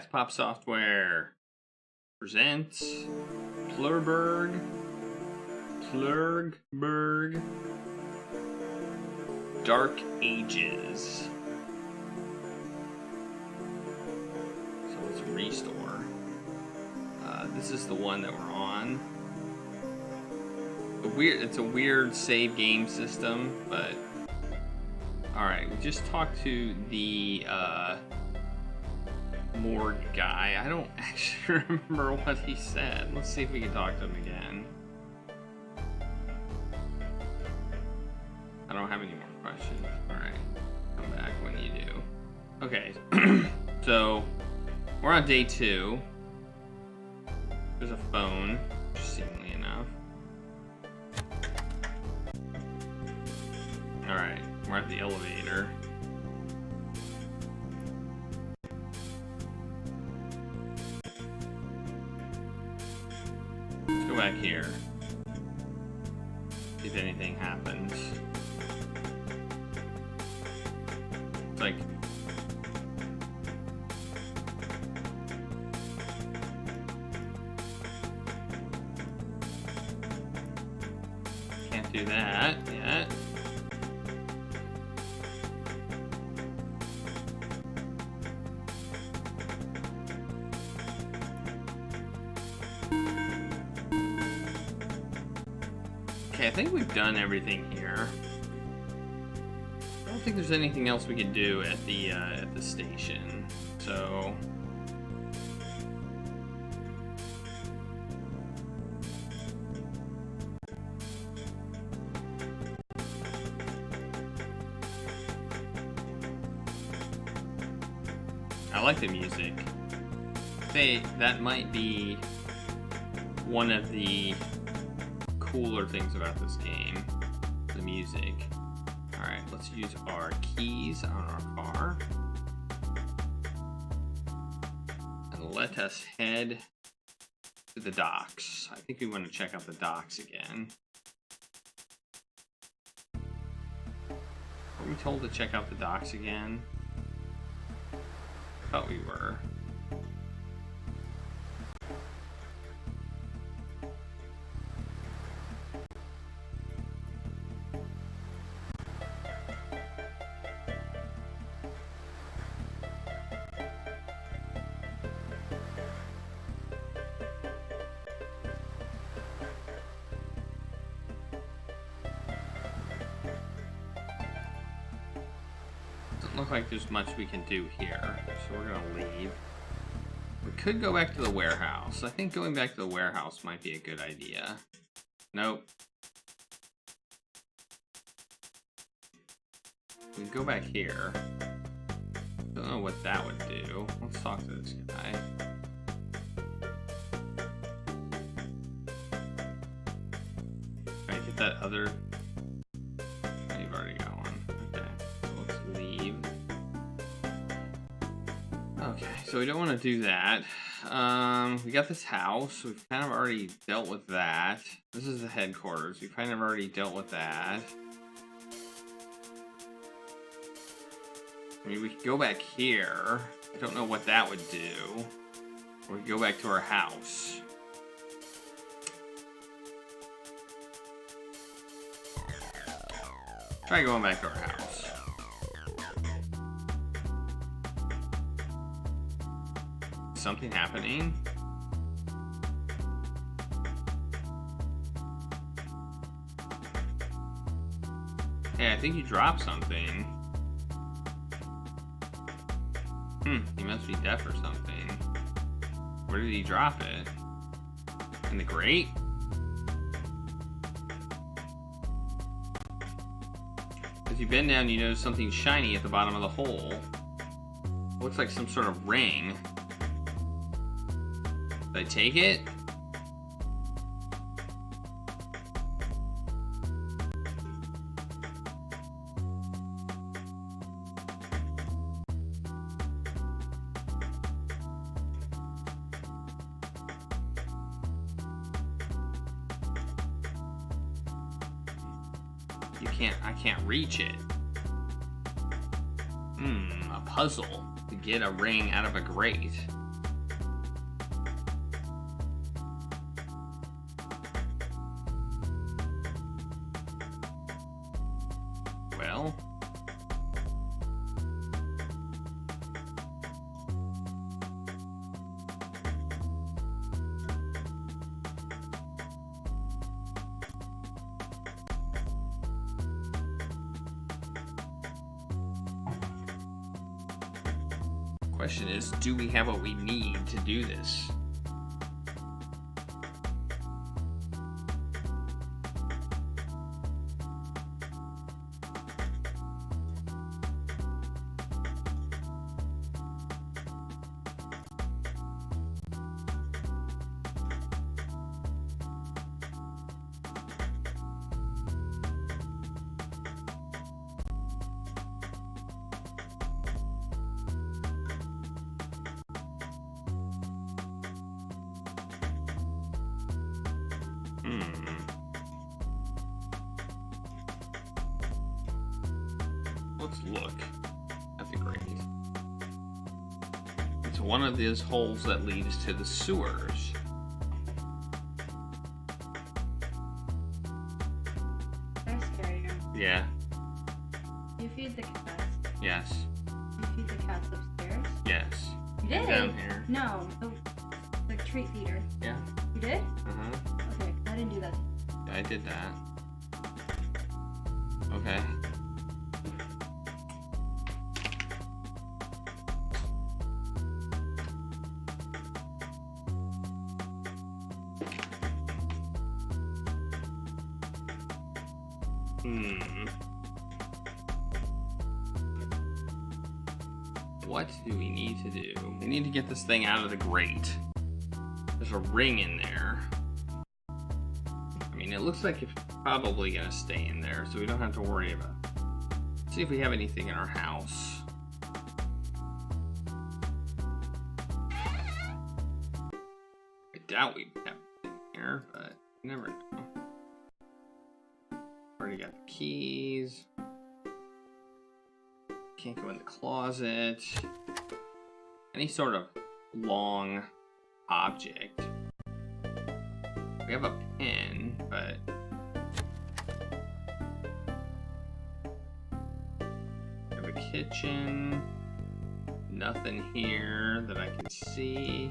Pop Software presents Pleurghburg. Dark Ages. So it's a restore. This is the one that we're on. It's a weird save game system, but alright, we just talked to the morgue guy. I don't actually remember what he said. Let's see if we can talk to him again. I don't have any more questions. Alright, come back when you do. Okay, so we're on day 2. There's a phone, interestingly enough. Alright, we're at the elevator. Let's go back here. See if anything happens. It's like... can't do that yet. Okay, I think we've done everything here. I don't think there's anything else we could do at the station. So I like the music. That might be one of the cooler things about this game, the music. Alright, let's use our keys on our car. And let us head to the docks. I think we want to check out the docks again. Were we told to check out the docks again? I thought we were. Doesn't look like there's much we can do here, so we're gonna leave. We could go back to the warehouse. I think going back to the warehouse might be a good idea. Nope. We can go back here. Don't know what that would do. Let's talk to this guy. Can I get that other... oh, you've already got one. Okay, so let's leave. Okay, so we don't want to do that. We got this house. We've kind of already dealt with that. This is the headquarters. We've kind of already dealt with that. I mean, we could go back here. I don't know what that would do. Or we could go back to our house. Try going back to our house. Something happening? Hey, I think you dropped something. He must be deaf or something. Where did he drop it? In the grate? As you bend down, you notice something shiny at the bottom of the hole. Looks like some sort of ring. Did I take it? I can't reach it. A puzzle to get a ring out of a grate. Well. Question is, do we have what we need to do this? Let's look at the grate. It's one of those holes that leads to the sewers. They're scary. Yeah. You feed the cats. Yes. You feed the cats upstairs. Yes. You did? Down here. No, the treat feeder. Yeah. You did? Uh-huh. Okay, I didn't do that. I did that. Okay. What do we need to do? We need to get this thing out of the grate. There's a ring in there. I mean, it looks like it's probably gonna stay in there, so we don't have to worry about it. Let's see if we have anything in our house. I doubt we have it in here, but you never know. Already got the keys. Can't go in the closet. Any sort of long object. We have a pen, but we have a kitchen. Nothing here that I can see.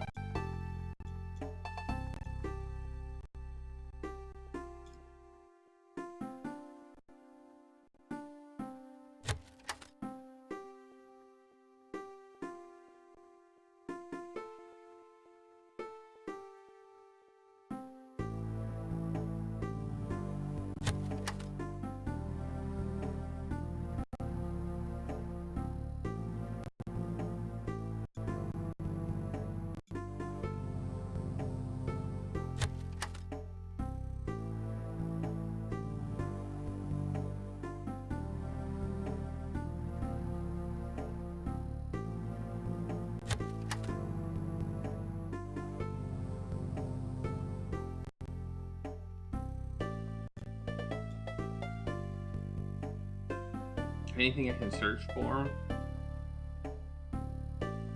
Anything I can search for?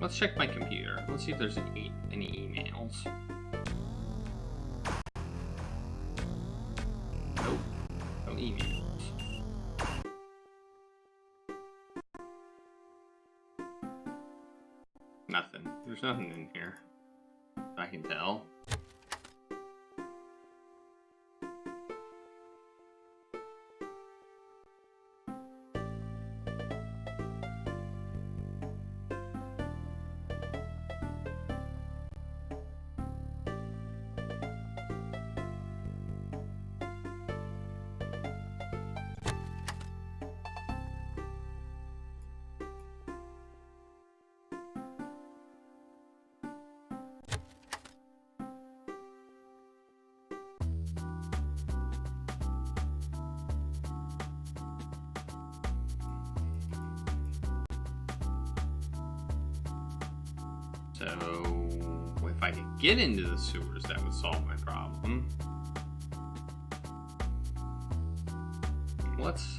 Let's check my computer. Let's see if there's any emails. Nope. No emails. Nothing. There's nothing in here. I can tell. So, if I could get into the sewers, that would solve my problem. Let's...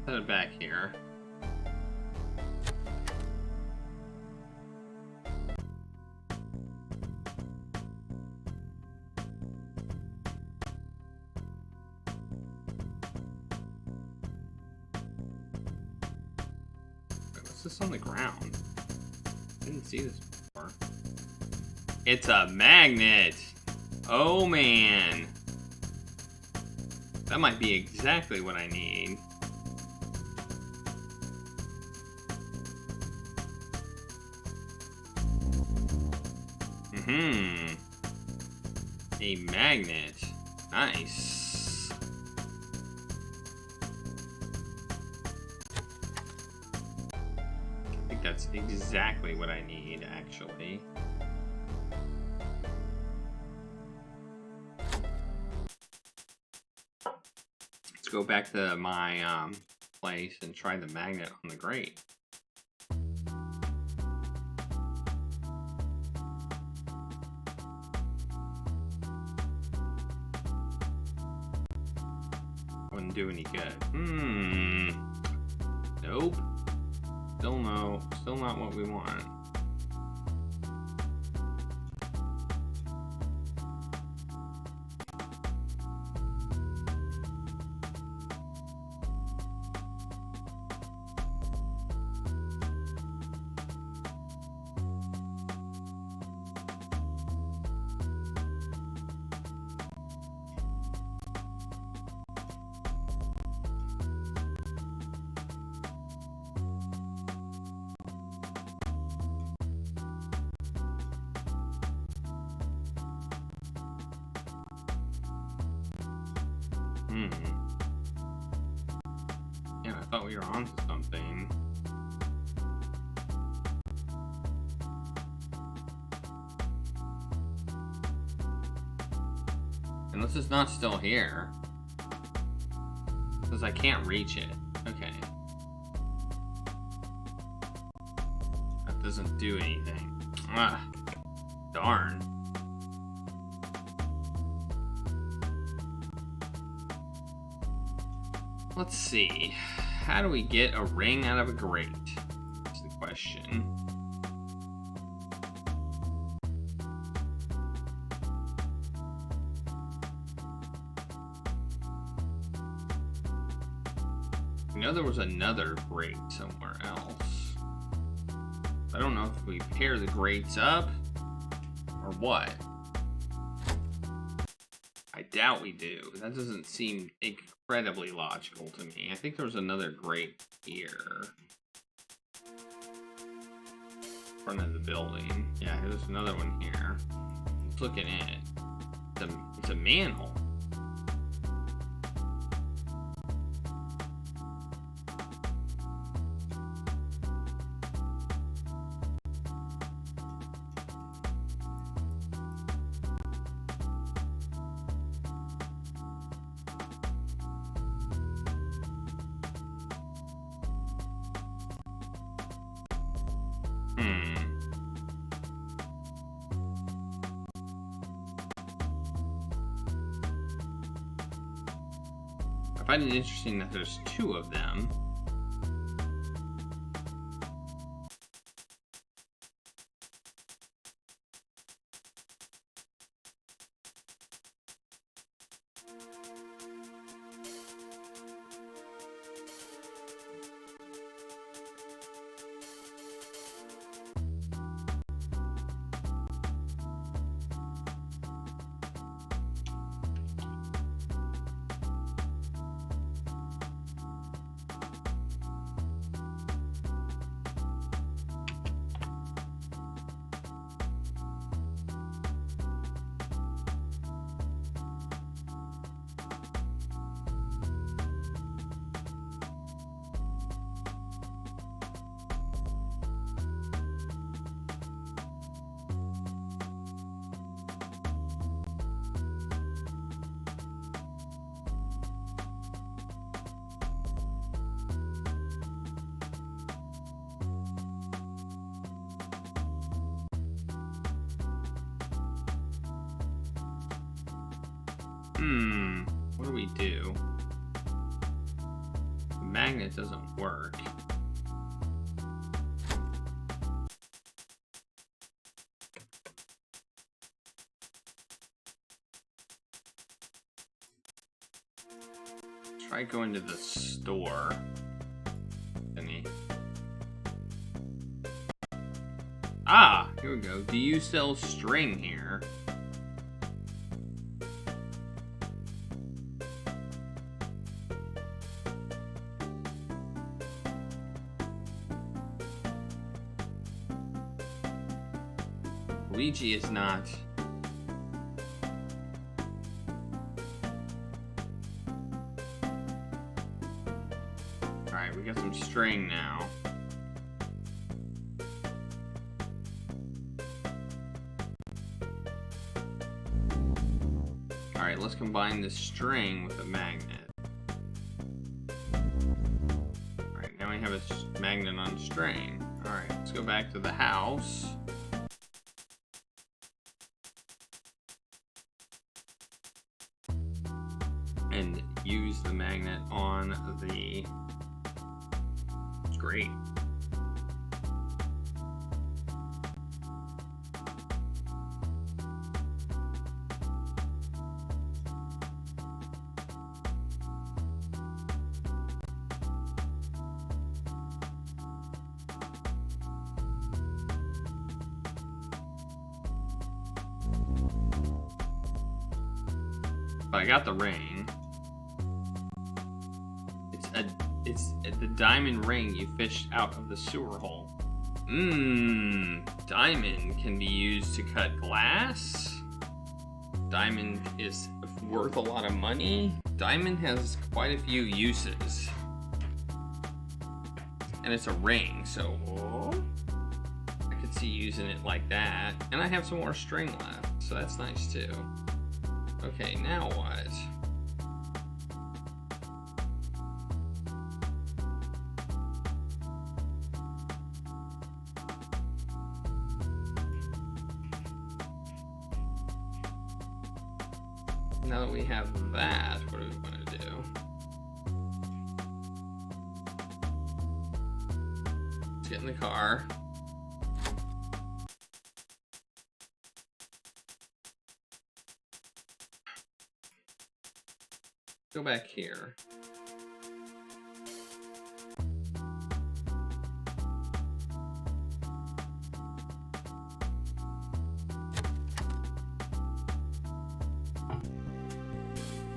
set it back here. What's this on the ground? I didn't see this before. It's a magnet! Oh man! That might be exactly what I need. A magnet. Nice. I think that's exactly what I need, actually. Let's go back to my place and try the magnet on the grate. Wouldn't do any good. Nope. Still no. Still not what we want. Yeah, I thought we were onto something. Unless it's not still here. Because I can't reach it. Okay. That doesn't do anything. Ah, darn. Let's see. How do we get a ring out of a grate? That's the question. I know there was another grate somewhere else. I don't know if we pair the grates up or what. I doubt we do. That doesn't seem incredibly logical to me. I think there's another grate here. Front of the building. Yeah, there's another one here. Let's look at it. It's a manhole. I find it interesting that there's two of them. What do we do? The magnet doesn't work. Try going to the store. Any? Ah, here we go. Do you sell string here? Luigi is not. Alright, we got some string now. Alright, let's combine this string with a magnet. Alright, now we have a magnet on string. Alright, let's go back to the house. And use the magnet on the grate. I got the ring. It's the diamond ring you fished out of the sewer hole. Diamond can be used to cut glass. Diamond is worth a lot of money. Diamond has quite a few uses. And it's a ring, so I could see using it like that. And I have some more string left, so that's nice too. Okay, now what? Now that we have that, what do we want to do? Let's get in the car. Go back here.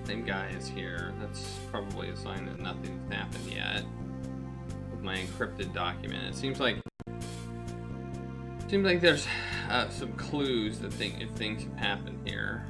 Same guy is here. That's probably a sign that nothing's happened yet with my encrypted document. It seems like there's some clues that if things have happened here.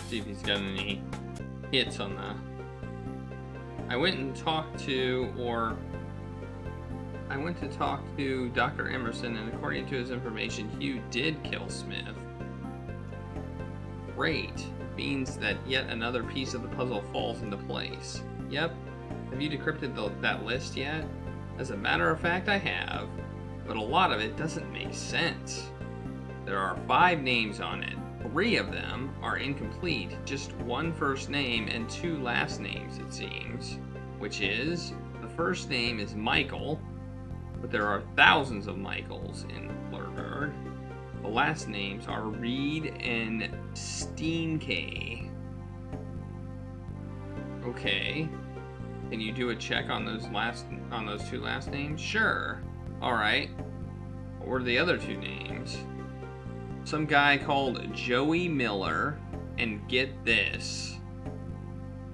See if he's got any hits on the. I went to talk to Dr. Emerson, and according to his information, Hugh did kill Smith. Great. Means that yet another piece of the puzzle falls into place. Yep. Have you decrypted that list yet? As a matter of fact, I have. But a lot of it doesn't make sense. There are 5 names on it. 3 of them are incomplete, just 1 first name and 2 last names, it seems. Which is, the first name is Michael, but there are thousands of Michaels in Pleurghburg. The last names are Reed and Steenke. Okay. Can you do a check on those 2 last names? Sure. Alright. What were the other 2 names? Some guy called Joey Miller, and get this,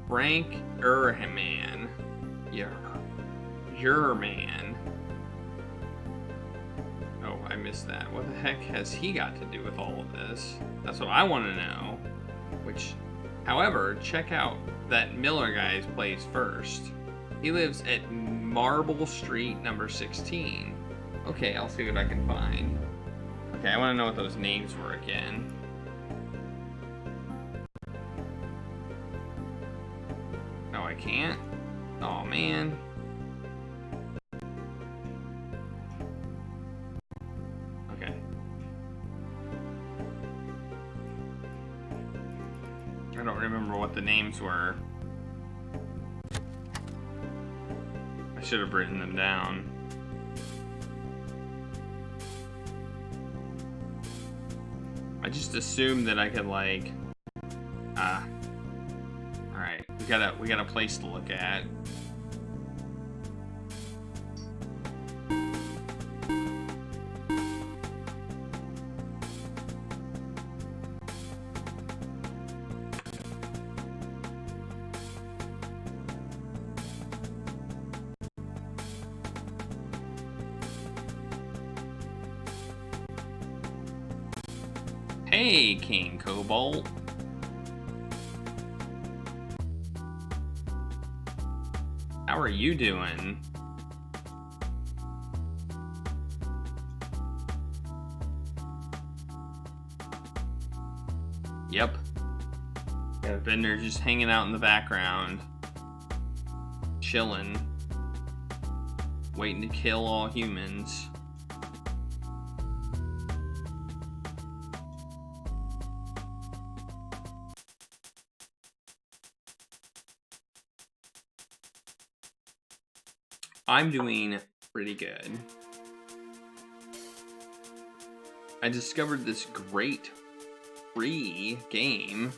Frank Erhman. Yerman. Oh, I missed that. What the heck has he got to do with all of this? That's what I want to know. Which, however, check out that Miller guy's place first. He lives at Marble Street, number 16. Okay, I'll see what I can find. Okay, I want to know what those names were again. No, I can't. Oh, man. Okay. I don't remember what the names were. I should have written them down. I just assumed that I could like, alright, we got a place to look at. Hey, King Cobalt. How are you doing? Yep. Got a vendor just hanging out in the background. Chilling. Waiting to kill all humans. I'm doing pretty good. I discovered this great free game.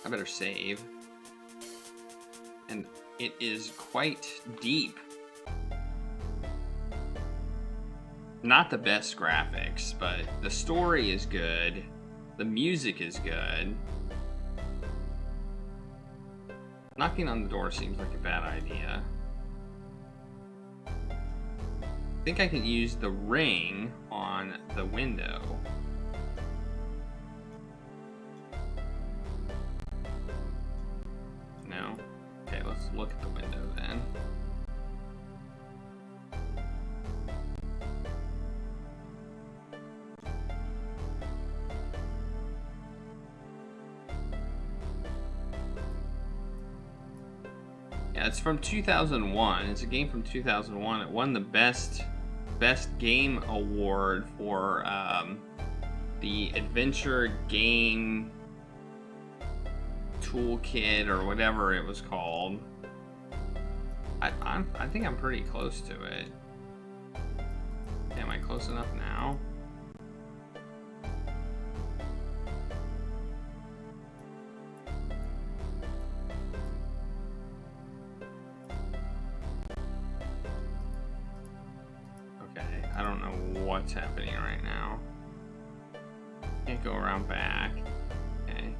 I better save. And it is quite deep. Not the best graphics, but the story is good. The music is good. Knocking on the door seems like a bad idea. I think I can use the ring on the window. No? Okay, let's look at the window then. Yeah, it's from 2001. It's a game from 2001. It won the best game award for the adventure game toolkit or whatever it was called. I think I'm pretty close to it. Am I close enough now? I don't know what's happening right now. Can't go around back. Okay.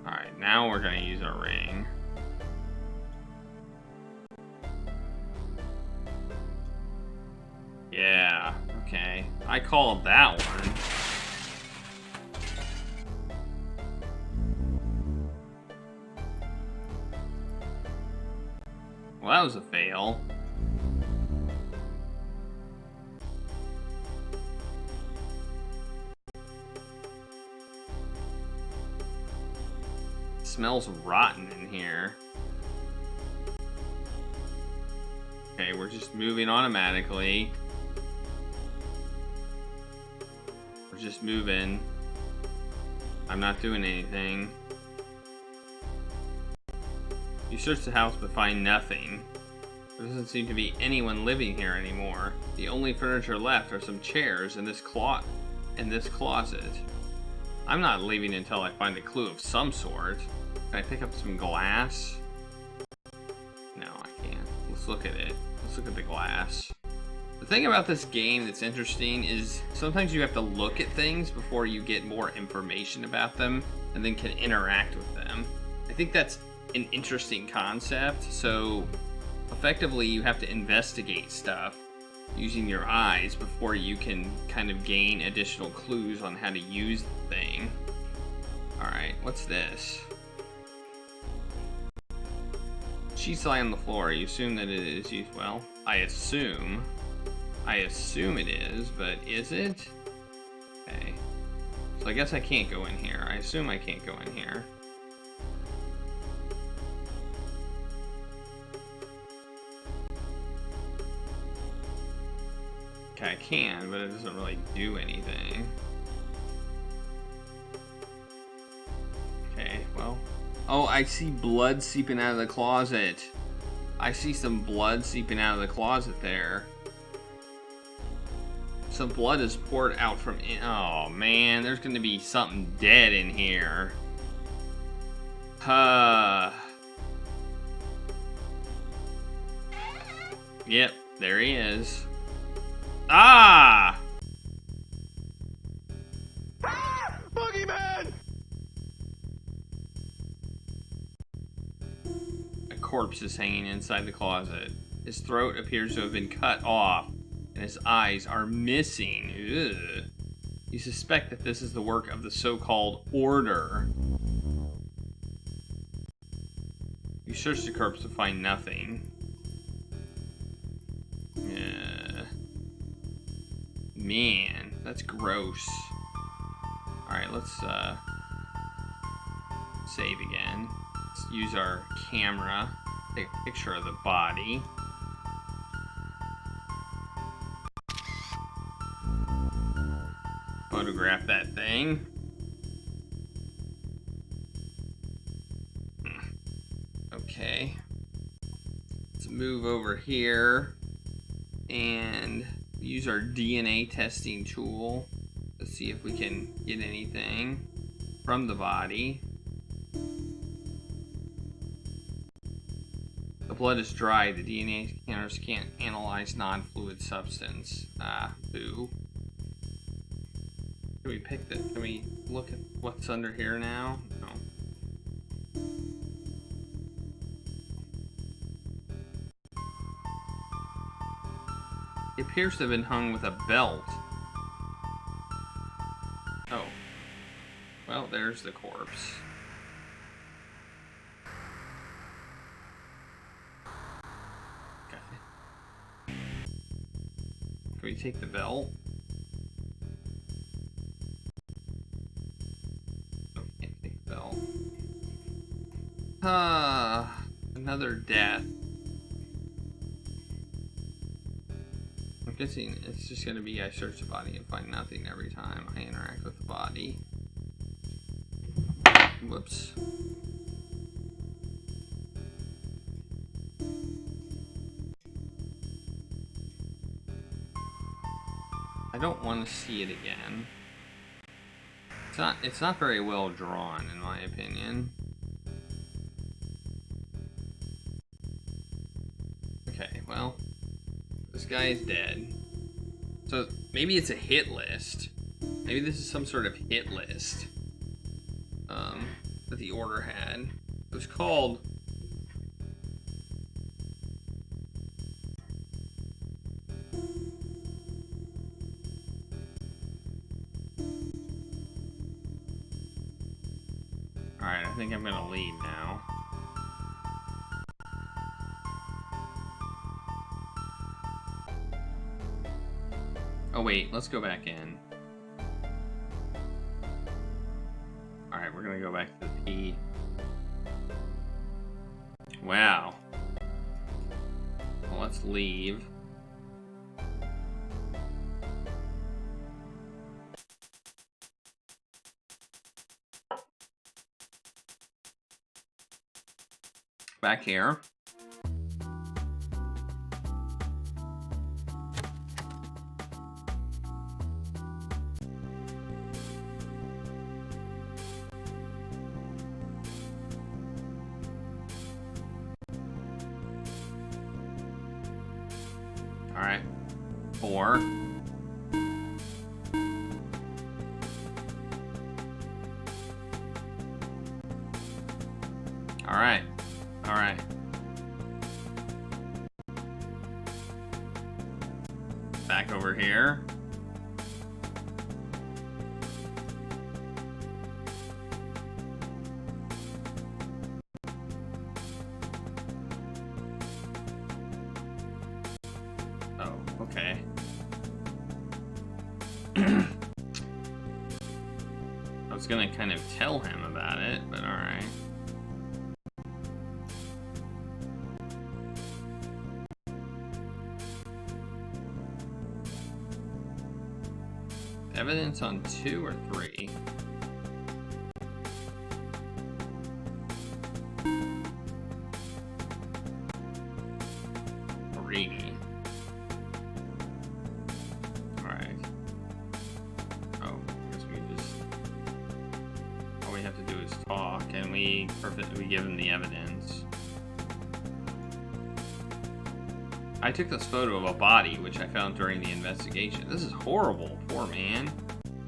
Alright, now we're gonna use our ring. Yeah, okay. I called that one. Well, that was a fail. It smells rotten in here. Okay, we're just moving automatically. We're just moving. I'm not doing anything. You search the house but find nothing. There doesn't seem to be anyone living here anymore. The only furniture left are some chairs and this closet. I'm not leaving until I find a clue of some sort. Can I pick up some glass? No, I can't. Let's look at it. Let's look at the glass. The thing about this game that's interesting is sometimes you have to look at things before you get more information about them and then can interact with them. I think that's an interesting concept. So effectively you have to investigate stuff using your eyes before you can kind of gain additional clues on how to use the thing. Alright, what's this? Sheets lie on the floor. You assume that it is used. Well, I assume it is, but is it? Okay. So I guess I can't go in here. I assume I can't go in here. Okay, I can, but it doesn't really do anything. Okay, well. Oh, I see blood seeping out of the closet. I see some blood seeping out of the closet there. Some blood is poured out from in. Oh man, there's gonna be something dead in here. Yep, there he is. Ah! Boogeyman! A corpse is hanging inside the closet. His throat appears to have been cut off, and his eyes are missing. Ugh. You suspect that this is the work of the so-called Order. You search the corpse to find nothing. Man, that's gross. Alright, let's save again. Let's use our camera. Take a picture of the body. Photograph that thing. Okay. Let's move over here and use our DNA testing tool to see if we can get anything from the body. The blood is dry. The DNA scanners can't analyze non-fluid substance. Boo. Can we pick that? Can we look at what's under here now? No. It appears to have been hung with a belt. Oh. Well, there's the corpse. Okay. Can we take the belt? No, can't take the belt. Another death. I'm guessing it's just gonna be I search the body and find nothing every time I interact with the body. Whoops. I don't want to see it again. It's not very well drawn in my opinion. Okay, well, this guy is dead. So maybe it's a hit list. Maybe this is some sort of hit list that the Order had. It was called Alright, I think I'm gonna leave now. Oh wait, let's go back in. Alright, we're gonna go back to the P. Wow. Well, let's leave. Back here. All right, 4. All right. All right. Back over here. Oh, okay. I was gonna kind of tell him about it, but all right. evidence on 2 or 3? Alright. Oh, I guess we just... all we have to do is talk, and we give him the evidence. I took this photo of a body, which I found during the investigation. This is horrible. Poor man.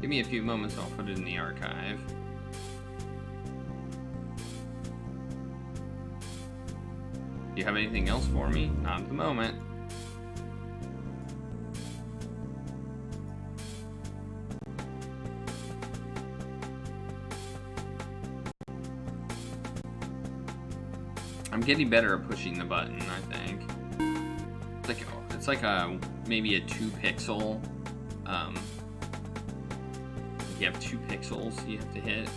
Give me a few moments and I'll put it in the archive. Do you have anything else for me? Not at the moment. I'm getting better at pushing the button, I think. It's like a maybe a 2 pixel. You have 2 pixels you have to hit.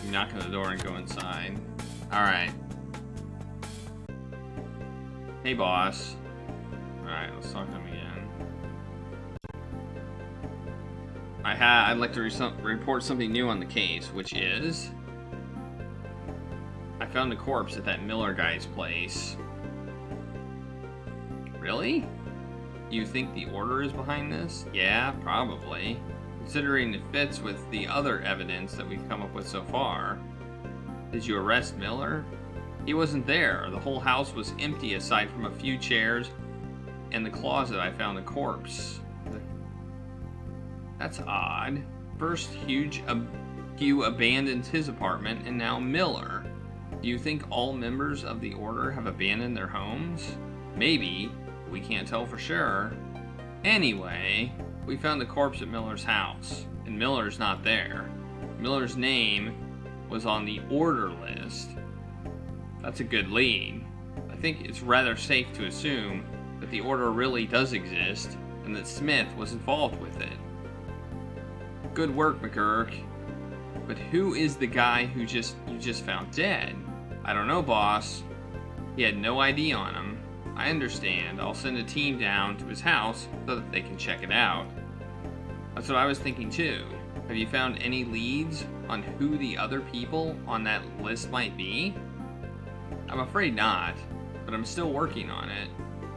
You knock on the door and go inside. Alright. Hey, boss. Alright, let's talk to him again. I'd like to report something new on the case, which is... I found a corpse at that Miller guy's place. Really? You think the Order is behind this? Yeah, probably. Considering it fits with the other evidence that we've come up with so far. Did you arrest Miller? He wasn't there. The whole house was empty aside from a few chairs and the closet I found a corpse. That's odd. First, Hugh abandoned his apartment, and now Miller. Do you think all members of the Order have abandoned their homes? Maybe. We can't tell for sure. Anyway, we found the corpse at Miller's house, and Miller's not there. Miller's name was on the Order list. That's a good lead. I think it's rather safe to assume that the Order really does exist, and that Smith was involved with it. Good work, McGurk. But who is the guy who you just found dead? I don't know, boss. He had no ID on him. I understand. I'll send a team down to his house so that they can check it out. That's what I was thinking too. Have you found any leads on who the other people on that list might be? I'm afraid not, but I'm still working on it.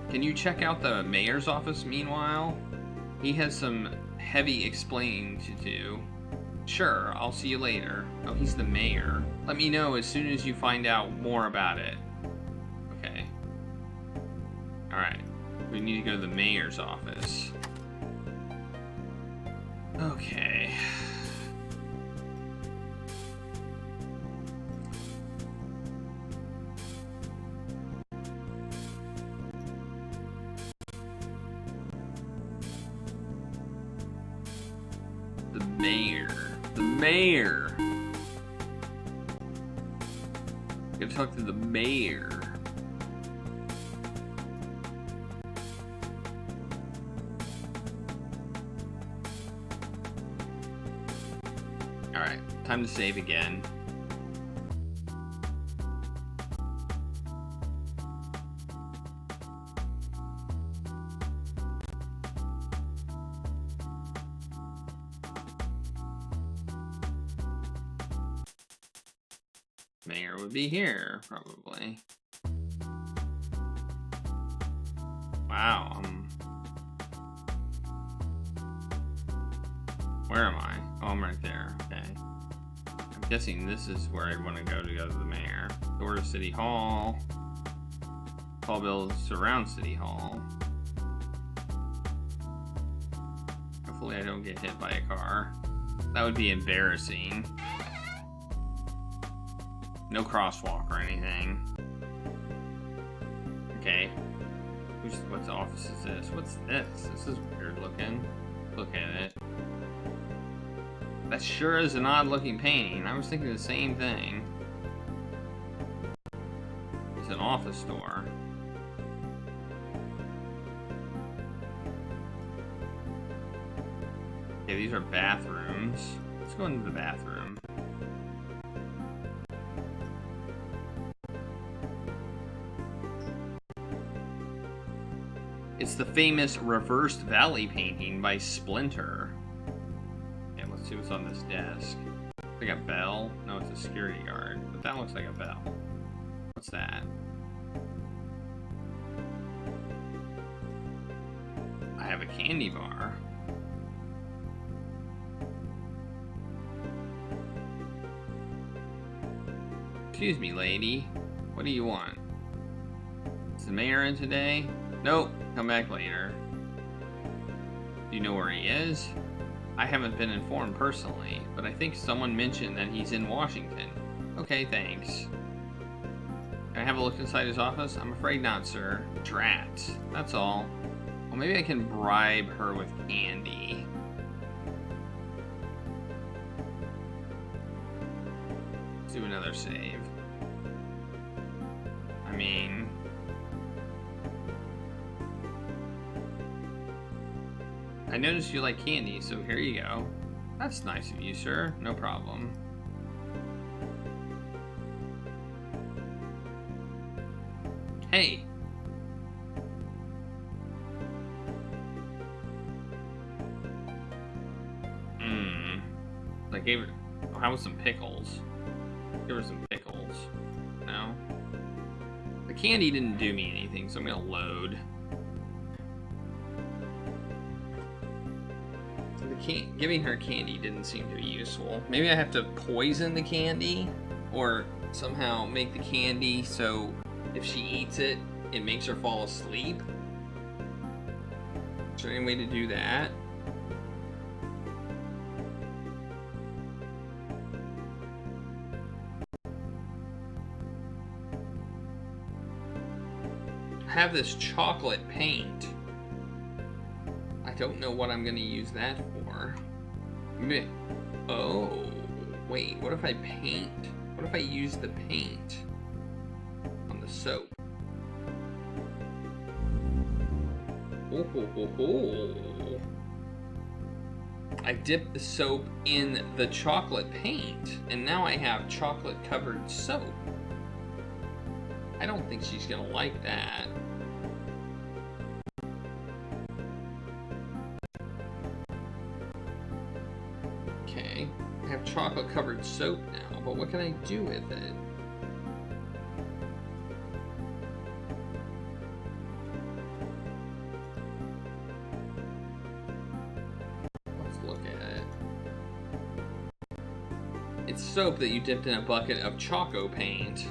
Can you check out the mayor's office meanwhile? He has some heavy explaining to do. Sure, I'll see you later. Oh, he's the mayor. Let me know as soon as you find out more about it. Okay. Alright. We need to go to the mayor's office. Okay. The mayor. Gotta talk to the mayor. Alright, time to save again. Mayor would be here, probably. Wow, where am I? Oh, I'm right there, okay. I'm guessing this is where I want to go to the mayor. Door to City Hall. Tall buildings surround City Hall. Hopefully I don't get hit by a car. That would be embarrassing. No crosswalk or anything. Okay. What office is this? What's this? This is weird looking. Look at it. That sure is an odd looking painting. I was thinking the same thing. It's an office door. Okay, these are bathrooms. Let's go into the bathroom. It's the famous Reversed Valley painting by Splinter. Okay, let's see what's on this desk. Like a bell? No, it's a security guard, but that looks like a bell. What's that? I have a candy bar. Excuse me, lady. What do you want? Is the mayor in today? Nope. Come back later. Do you know where he is? I haven't been informed personally, but I think someone mentioned that he's in Washington. Okay, thanks. Can I have a look inside his office? I'm afraid not, sir. Drat. That's all. Well, maybe I can bribe her with candy. Let's do another save. I mean... I noticed you like candy, so here you go. That's nice of you, sir. No problem. Hey! I gave her... Oh, how was some pickles? Give her some pickles. No? The candy didn't do me anything, so I'm gonna load. Giving her candy didn't seem to be useful. Maybe I have to poison the candy? Or somehow make the candy so if she eats it, it makes her fall asleep? Is there any way to do that? I have this chocolate paint. I don't know what I'm gonna use that for. Oh, wait, what if I paint? What if I use the paint on the soap? Oh, ho, ho, ho. I dipped the soap in the chocolate paint, and now I have chocolate covered soap. I don't think she's gonna like that. Okay, I have chocolate covered soap now, but what can I do with it? Let's look at it. It's soap that you dipped in a bucket of choco paint.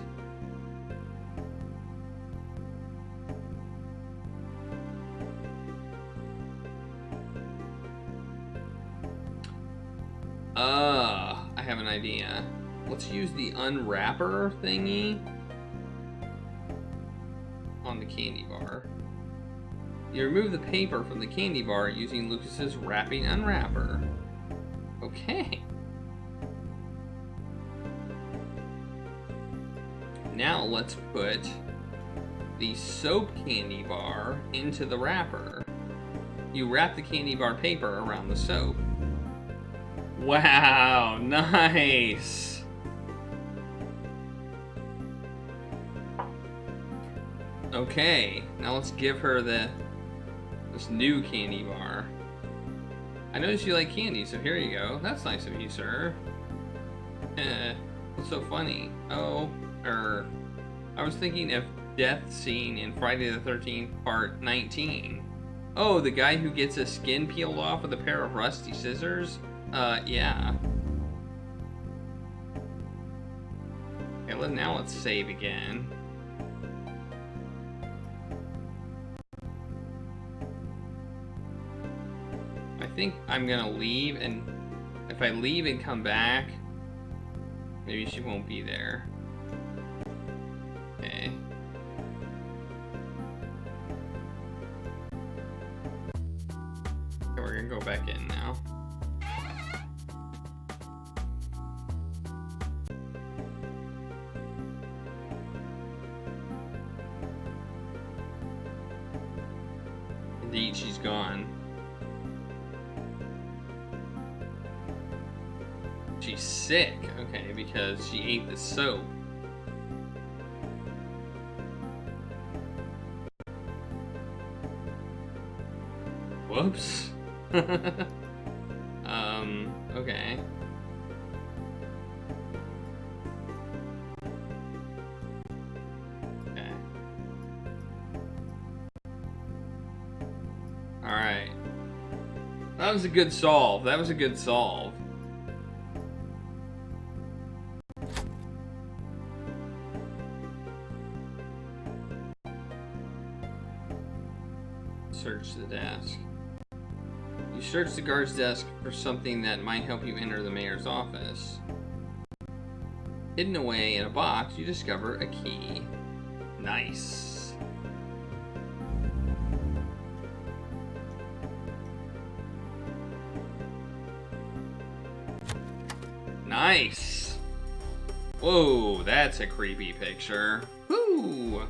I have an idea. Let's use the unwrapper thingy on the candy bar. You remove the paper from the candy bar using Lucas's wrapping unwrapper. Okay. Now let's put the soap candy bar into the wrapper. You wrap the candy bar paper around the soap. Wow, nice. Okay, now let's give her this new candy bar. I noticed you like candy, so here you go. That's nice of you, sir. What's so funny? Oh, I was thinking of death scene in Friday the 13th, part 19. Oh, the guy who gets his skin peeled off with a pair of rusty scissors? Yeah. Okay, now let's save again. I think I'm gonna leave, and if I leave and come back, maybe she won't be there. Okay. Okay, we're gonna go back in now. Indeed, she's gone. She's sick. Okay, because she ate the soap. Whoops. Okay. Okay. Alright. That was a good solve. That was a good solve. Search the desk. You search the guard's desk for something that might help you enter the mayor's office. Hidden away in a box, you discover a key. Nice. Nice. Whoa, that's a creepy picture. Whoo!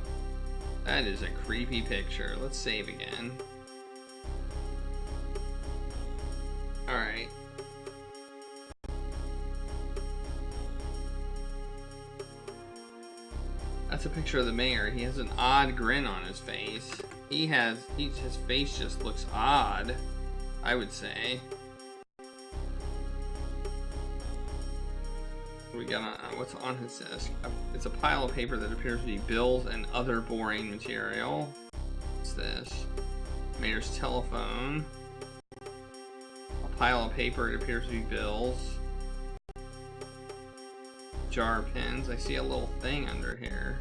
That is a creepy picture. Let's save again. Alright. That's a picture of the mayor. He has an odd grin on his face. His face just looks odd, I would say. We got what's on his desk? It's a pile of paper that appears to be bills and other boring material. What's this? Mayor's telephone. A pile of paper, it appears to be bills. Jar of pins. I see a little thing under here.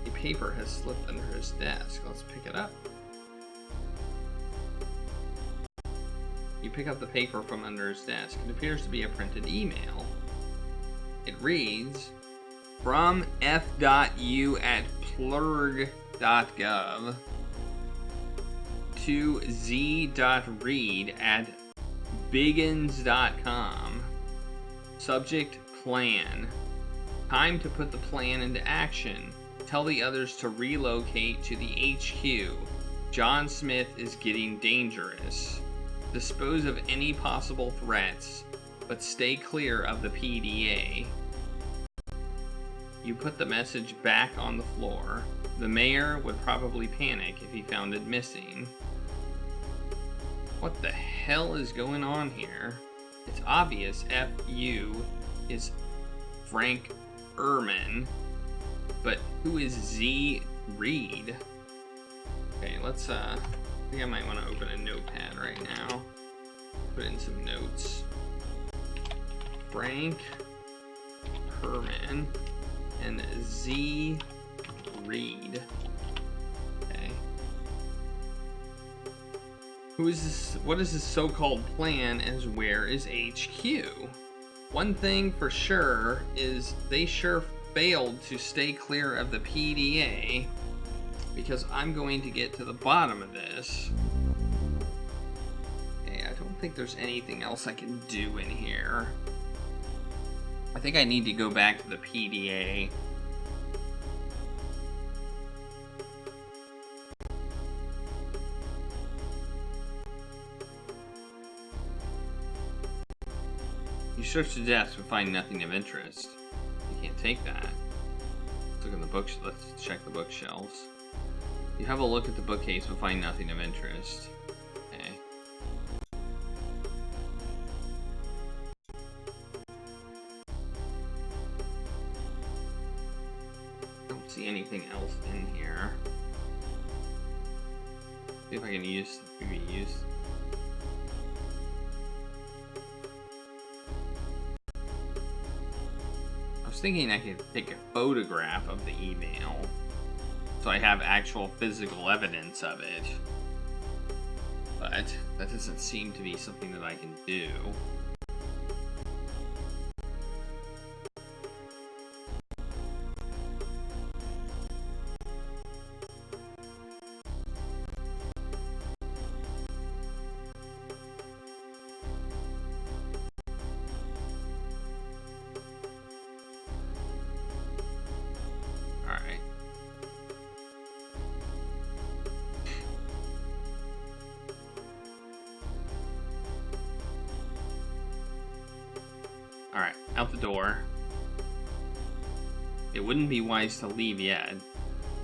A paper has slipped under his desk. Let's pick it up. You pick up the paper from under his desk. It appears to be a printed email. It reads, from f.u@pleurghburg.gov to z.read@biggins.com. Subject, plan. Time to put the plan into action. Tell the others to relocate to the HQ. John Smith is getting dangerous. Dispose of any possible threats, but stay clear of the PDA. You put the message back on the floor. The mayor would probably panic if he found it missing. What the hell is going on here? It's obvious FU is Frank Ehrman, but who is Z Reed? Okay, let's I think I might want to open a notepad right now. Put in some notes. Frank Herman and Z Reed. Okay. Who is this? What is this so-called plan, and where is HQ? One thing for sure is they sure failed to stay clear of the PDA, because I'm going to get to the bottom of this. Okay, I don't think there's anything else I can do in here. I think I need to go back to the PDA. You search the desk but find nothing of interest. You can't take that. Let's look in the books. Let's check the bookshelves. You have a look at the bookcase but find nothing of interest. Okay. Don't see anything else in here. See if I can use. I was thinking I could take a photograph of the email, so I have actual physical evidence of it. But that doesn't seem to be something that I can do. Alright. Alright, out the door. It wouldn't be wise to leave yet.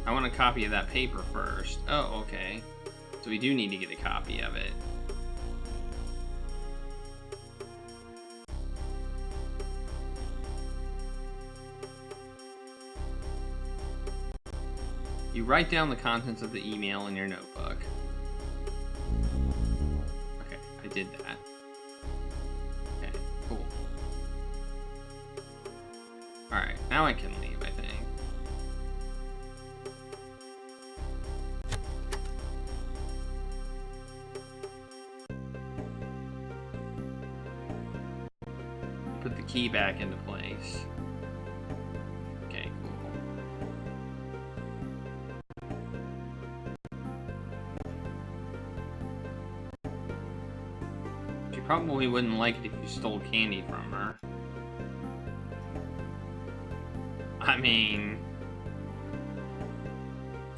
I want a copy of that paper first. Oh, okay. So we do need to get a copy of it. You write down the contents of the email in your notebook. Okay, I did that. Okay, cool. Alright, now I can leave, I think. Put the key back into place. Okay, cool. She probably wouldn't like it if you stole candy from her. I mean,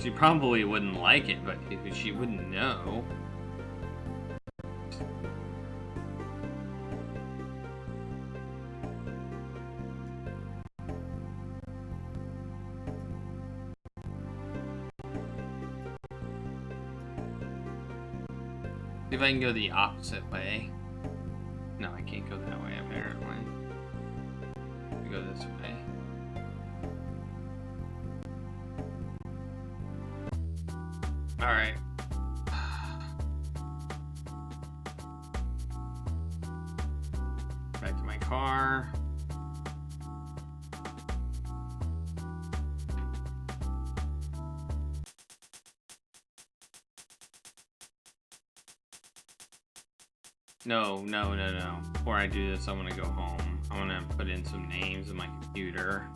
she probably wouldn't like it, but she wouldn't know. See if I can go the opposite way. No, I can't go that way, apparently. I go this way. Alright. Back to my car. No. Before I do this, I want to go home. I want to put in some names in my computer.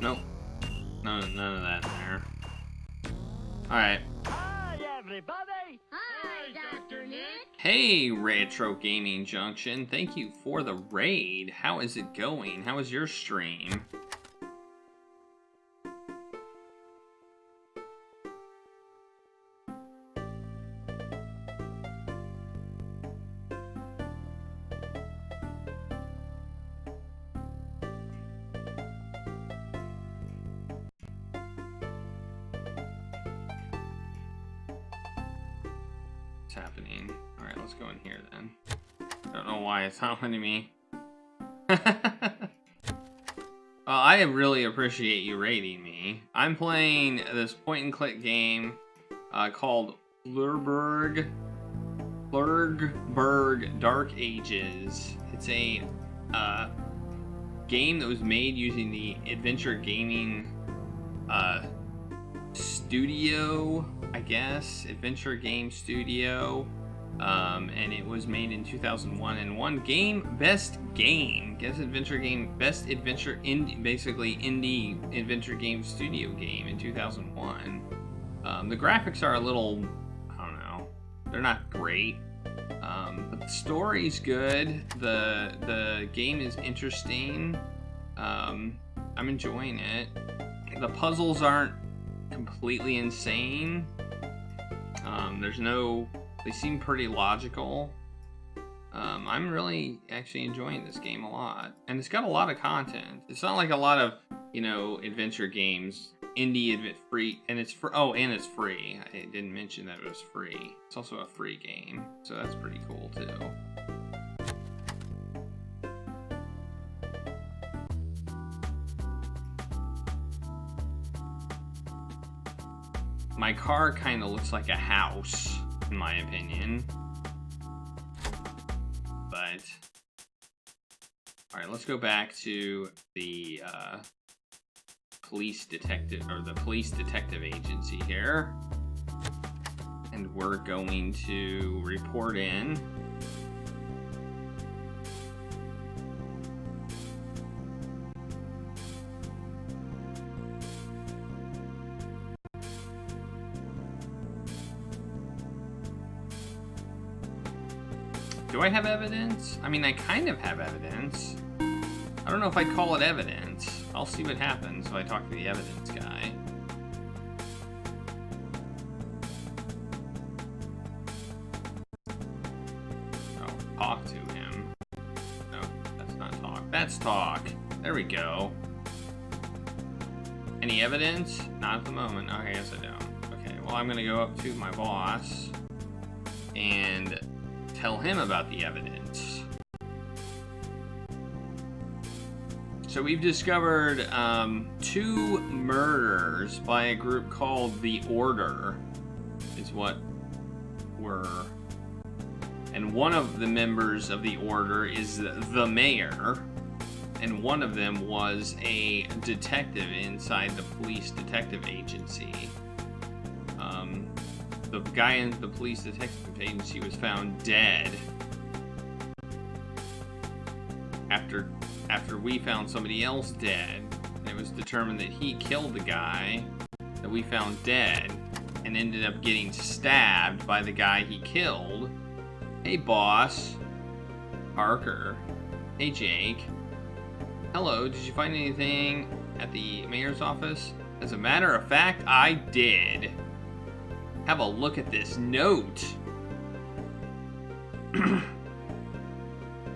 Nope. None of that in there. Alright. Hi, everybody! Hi, Dr. Nick! Hey, Retro Gaming Junction. Thank you for the raid. How is it going? How is your stream? Happening. Alright, let's go in here then. Don't know why it's not letting me. I really appreciate you rating me. I'm playing this point-and-click game called Pleurghburg Dark Ages. It's a game that was made using the Adventure Gaming studio, I guess, Adventure Game Studio, and it was made in 2001 and won Best Adventure Game, Best Adventure Indie, basically Indie Adventure Game Studio Game in 2001. The graphics are a little, I don't know, they're not great, but the story's good. The game is interesting. I'm enjoying it. The puzzles aren't completely insane. They seem pretty logical. I'm really actually enjoying this game a lot, and it's got a lot of content. It's not like a lot of, adventure games, free, and it's for, and it's free. I didn't mention that it was free. It's also a free game, so that's pretty cool too. my car kind of looks like a house, in my opinion. But all right, let's go back to the police detective agency here, and we're going to report in. Do I have evidence? I mean, I kind of have evidence. I don't know if I'd call it evidence. I'll see what happens if I talk to the evidence guy. Oh, talk to him. No, that's not talk. That's talk. There we go. Any evidence? Not at the moment. Okay, yes I don't. Okay, well I'm gonna go up to my boss and tell him about the evidence. So we've discovered 2 murders by a group called The Order, is what we're... And one of the members of The Order is the mayor, and one of them was a detective inside the police detective agency. The guy in the police detective agency was found dead after we found somebody else dead, and it was determined that he killed the guy that we found dead and ended up getting stabbed by the guy he killed. Hey boss. Parker. Hey Jake. Hello, did you find anything at the mayor's office? As a matter of fact, I did. Have a look at this note.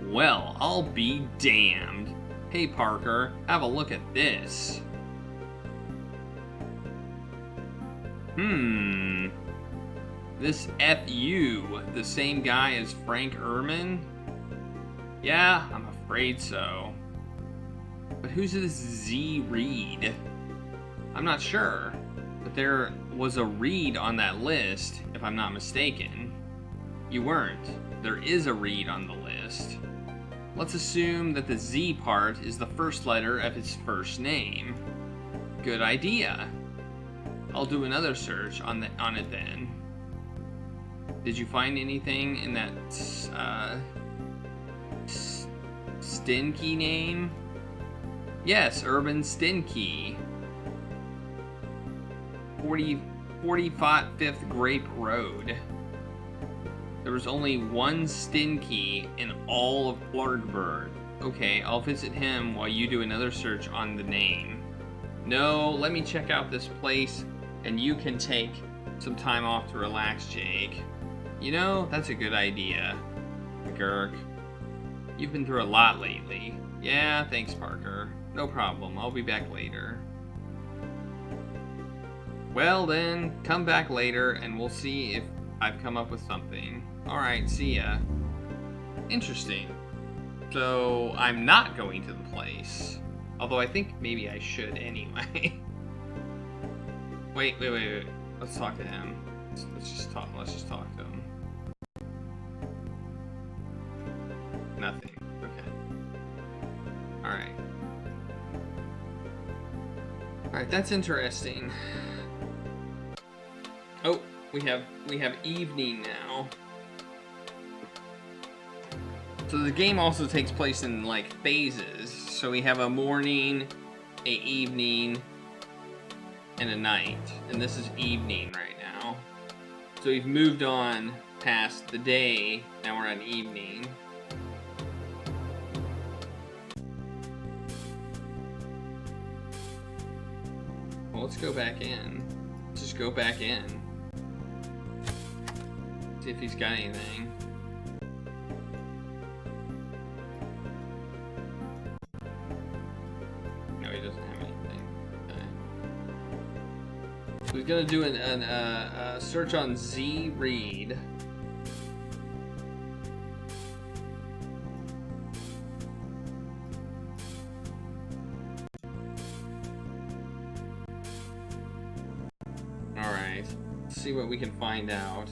Well, I'll be damned. Hey Parker, have a look at this. This FU, the same guy as Frank Ehrman? Yeah, I'm afraid so. But who's this Z Reed? I'm not sure, but there was a Reed on that list, if I'm not mistaken. You weren't. There is a Reed on the list. Let's assume that the Z part is the first letter of his first name. Good idea. I'll do another search on it then. Did you find anything in that Stinky name? Yes, Urban Stinky. 45th Grape Road. There was only one Stinky in all of Pleurghburg. Okay, I'll visit him while you do another search on the name. No, let me check out this place, and you can take some time off to relax, Jake. You know, that's a good idea, Gurk. You've been through a lot lately. Yeah, thanks, Parker. No problem, I'll be back later. Well then, come back later and we'll see if I've come up with something. Alright, see ya. Interesting. So, I'm not going to the place. Although I think maybe I should anyway. Wait. Let's talk to him. Let's just talk to him. Nothing. Okay. Alright. Alright, that's interesting. Oh, we have evening now. So the game also takes place in like phases. So we have a morning, a evening, and a night. And this is evening right now. So we've moved on past the day, now we're on evening. Well, let's go back in. Let's just go back in. See if he's got anything. No, he doesn't have anything. Okay. So he's gonna do a search on Z Reed. Alright. Let's see what we can find out.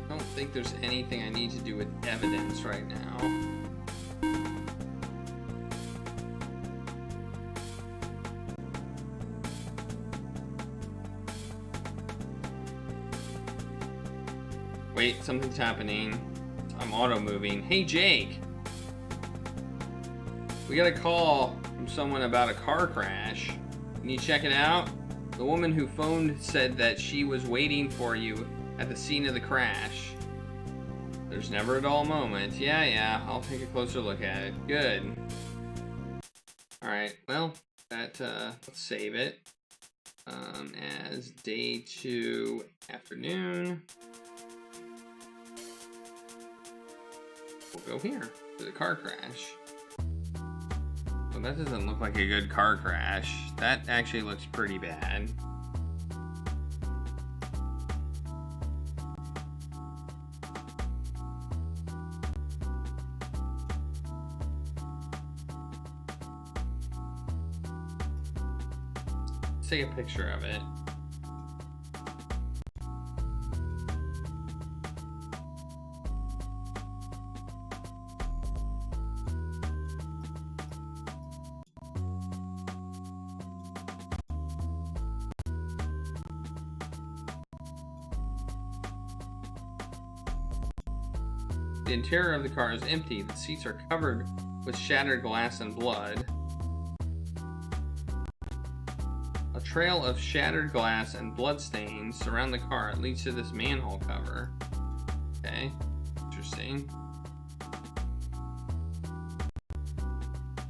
I don't think there's anything I need to do with evidence right now. Wait, something's happening. I'm auto-moving. Hey, Jake! We got a call from someone about a car crash. Can you check it out? The woman who phoned said that she was waiting for you at the scene of the crash. There's never a dull moment. Yeah, I'll take a closer look at it. Good. Alright, well, let's save it. As day 2 afternoon. We'll go here to the car crash. Well, that doesn't look like a good car crash. That actually looks pretty bad. Let's take a picture of it. The interior of the car is empty. The seats are covered with shattered glass and blood. A trail of shattered glass and blood stains surround the car. It leads to this manhole cover. Okay, interesting.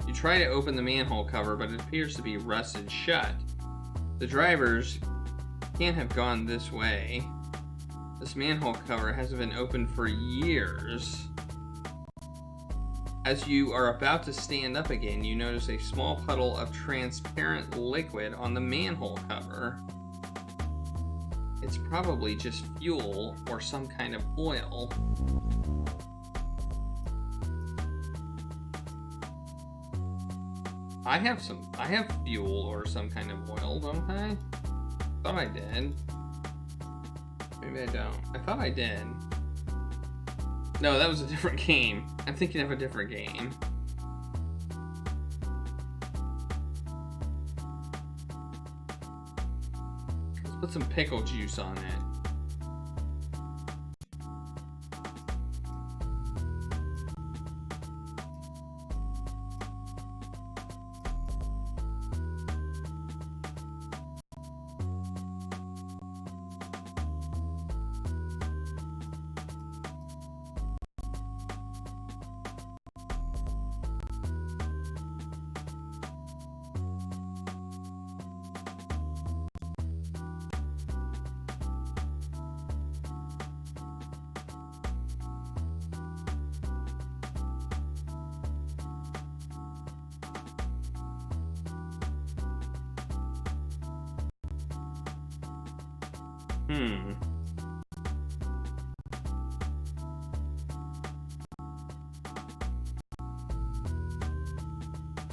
You try to open the manhole cover, but it appears to be rusted shut. The drivers can't have gone this way. This manhole cover hasn't been opened for years. As you are about to stand up again, you notice a small puddle of transparent liquid on the manhole cover. It's probably just fuel or some kind of oil. I have fuel or some kind of oil, don't I? Thought I did. Maybe I don't. I thought I did. No, that was a different game. I'm thinking of a different game. Let's put some pickle juice on it.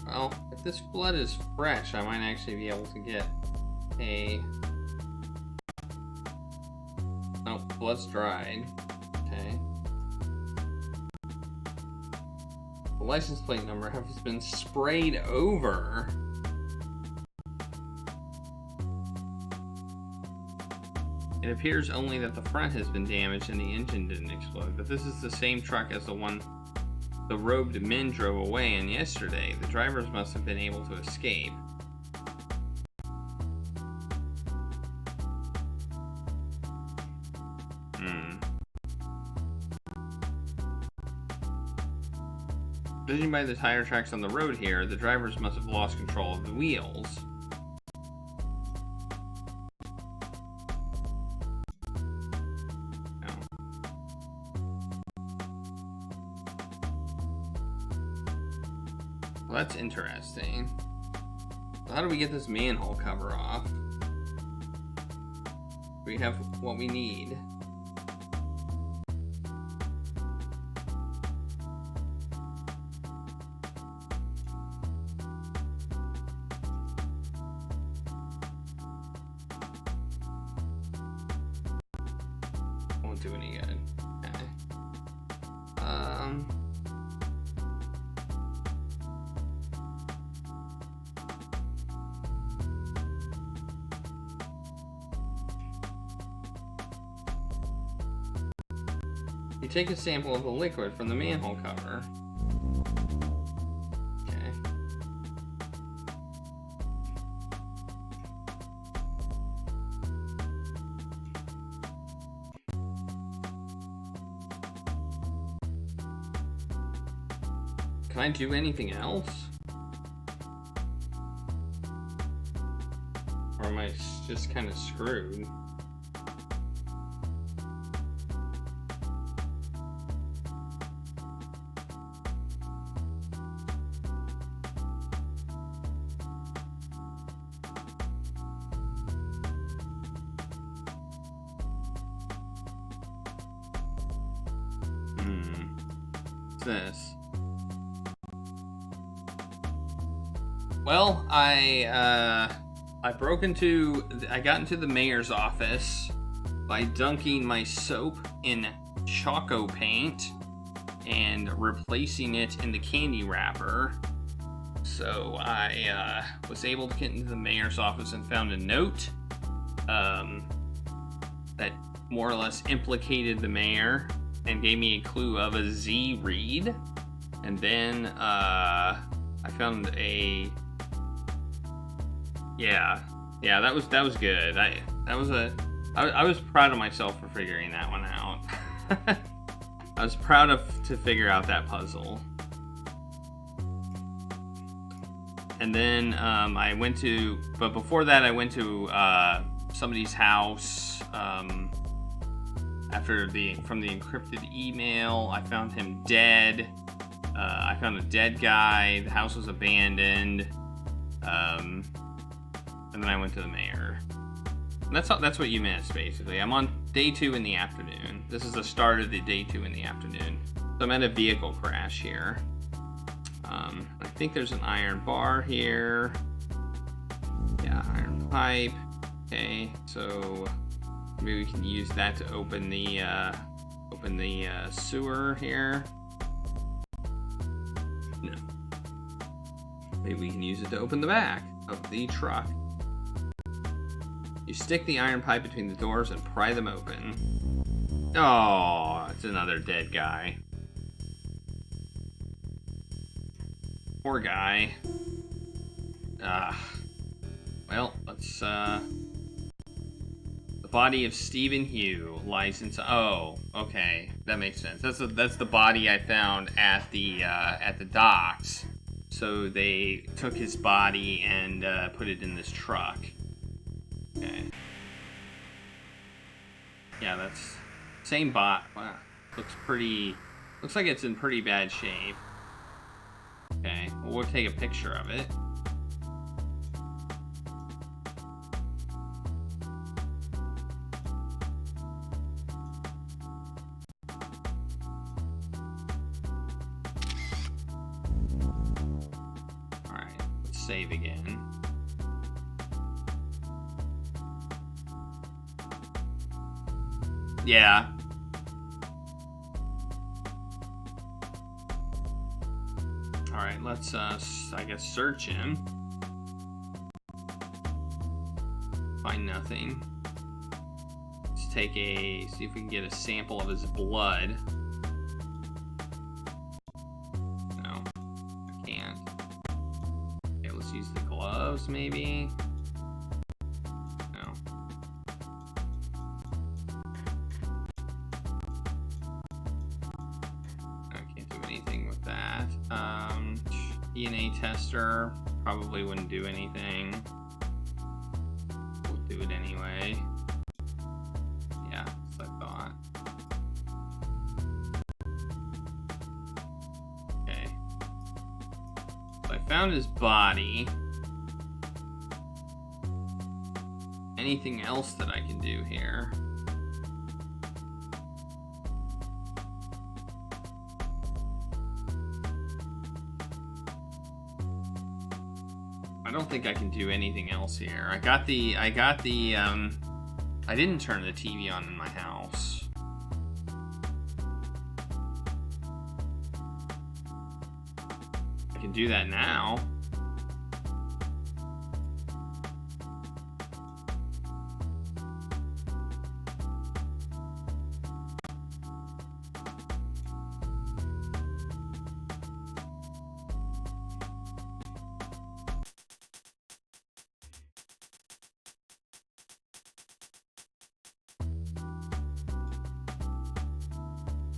Well, if this blood is fresh, I might actually be able to get a... Oh, blood's dried. Okay. The license plate number has been sprayed over. It appears only that the front has been damaged and the engine didn't explode, but this is the same truck as the one the robed men drove away in yesterday. The drivers must have been able to escape. Judging by the tire tracks on the road here, the drivers must have lost control of the wheels. Well, that's interesting. So how do we get this manhole cover off? We have what we need. do any good. Okay. You take a sample of the liquid from the manhole cover. Okay. Can I do anything else? Or am I just kind of screwed? What's this? Well, I got into the mayor's office by dunking my soap in Choco paint and replacing it in the candy wrapper. So I was able to get into the mayor's office and found a note that more or less implicated the mayor and gave me a clue of a Z read. And then I found a yeah, that was good. I was proud of myself for figuring that one out. I was proud to figure out that puzzle. And then but before that I went to somebody's house from the encrypted email. I found him dead. I found a dead guy. The house was abandoned. And then I went to the mayor. And that's what you missed, basically. I'm on day 2 in the afternoon. This is the start of the day 2 in the afternoon. So I'm at a vehicle crash here. I think there's an iron bar here. Yeah, iron pipe. Okay, so maybe we can use that to open the sewer here. No. Maybe we can use it to open the back of the truck. You stick the iron pipe between the doors and pry them open. Oh, it's another dead guy. Poor guy. Well, let's, the body of Stephen Hugh lies inside. Oh, okay. That makes sense. That's the body I found at the docks. So they took his body and put it in this truck. Okay. Yeah, that's same bot. Wow. Looks like it's in pretty bad shape. Okay, well, we'll take a picture of it. Alright, let's save again. Yeah. Alright, let's, I guess, search him. Find nothing. Let's see if we can get a sample of his blood. No, I can't. Okay, let's use the gloves, maybe. No. I can't do anything with that. DNA tester probably wouldn't do anything. We'll do it anyway. Yeah, that's what I thought. Okay. So I found his body. Anything else that I can do here? I don't think I can do anything else here. I didn't turn the TV on in my house. I can do that now.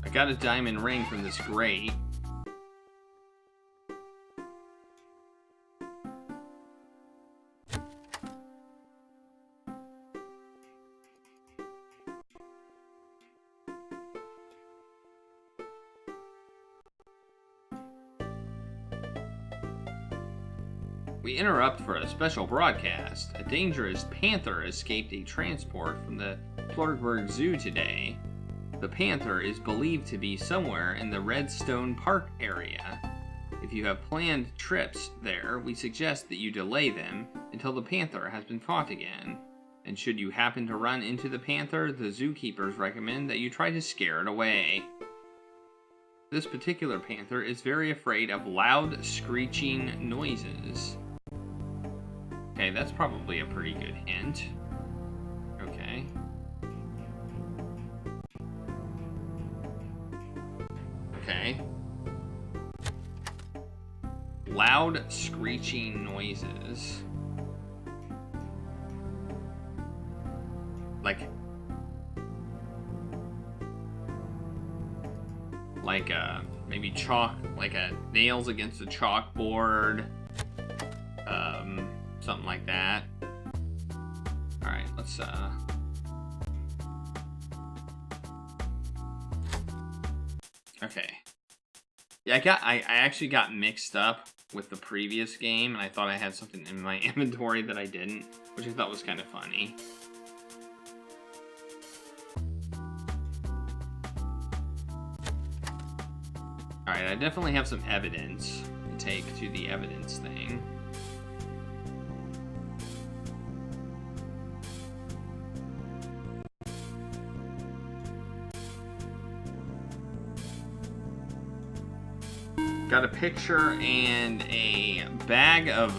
I got a diamond ring from this grate. We interrupt for a special broadcast. A dangerous panther escaped a transport from the Pleurghburg Zoo today. The panther is believed to be somewhere in the Redstone Park area. If you have planned trips there, we suggest that you delay them until the panther has been caught again. And should you happen to run into the panther, the zookeepers recommend that you try to scare it away. This particular panther is very afraid of loud, screeching noises. Okay, that's probably a pretty good hint. Okay. Okay. Loud, screeching noises. Like maybe chalk, like nails against a chalkboard. Something like that. Alright, let's okay. Yeah, I actually got mixed up with the previous game, and I thought I had something in my inventory that I didn't, which I thought was kind of funny. Alright, I definitely have some evidence to take to the evidence thing. Got a picture and a bag of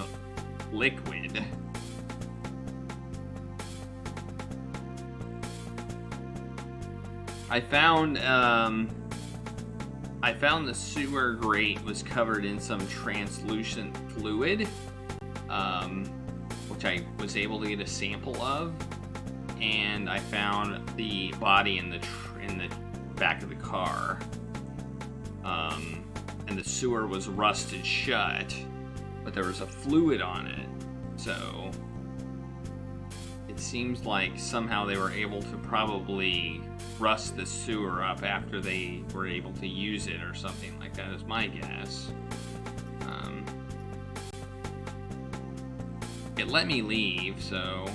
liquid. I found the sewer grate was covered in some translucent fluid, which I was able to get a sample of, and I found the body in the back of the car. And the sewer was rusted shut, but there was a fluid on it, so it seems like somehow they were able to probably rust the sewer up after they were able to use it or something like that is my guess. It let me leave, so...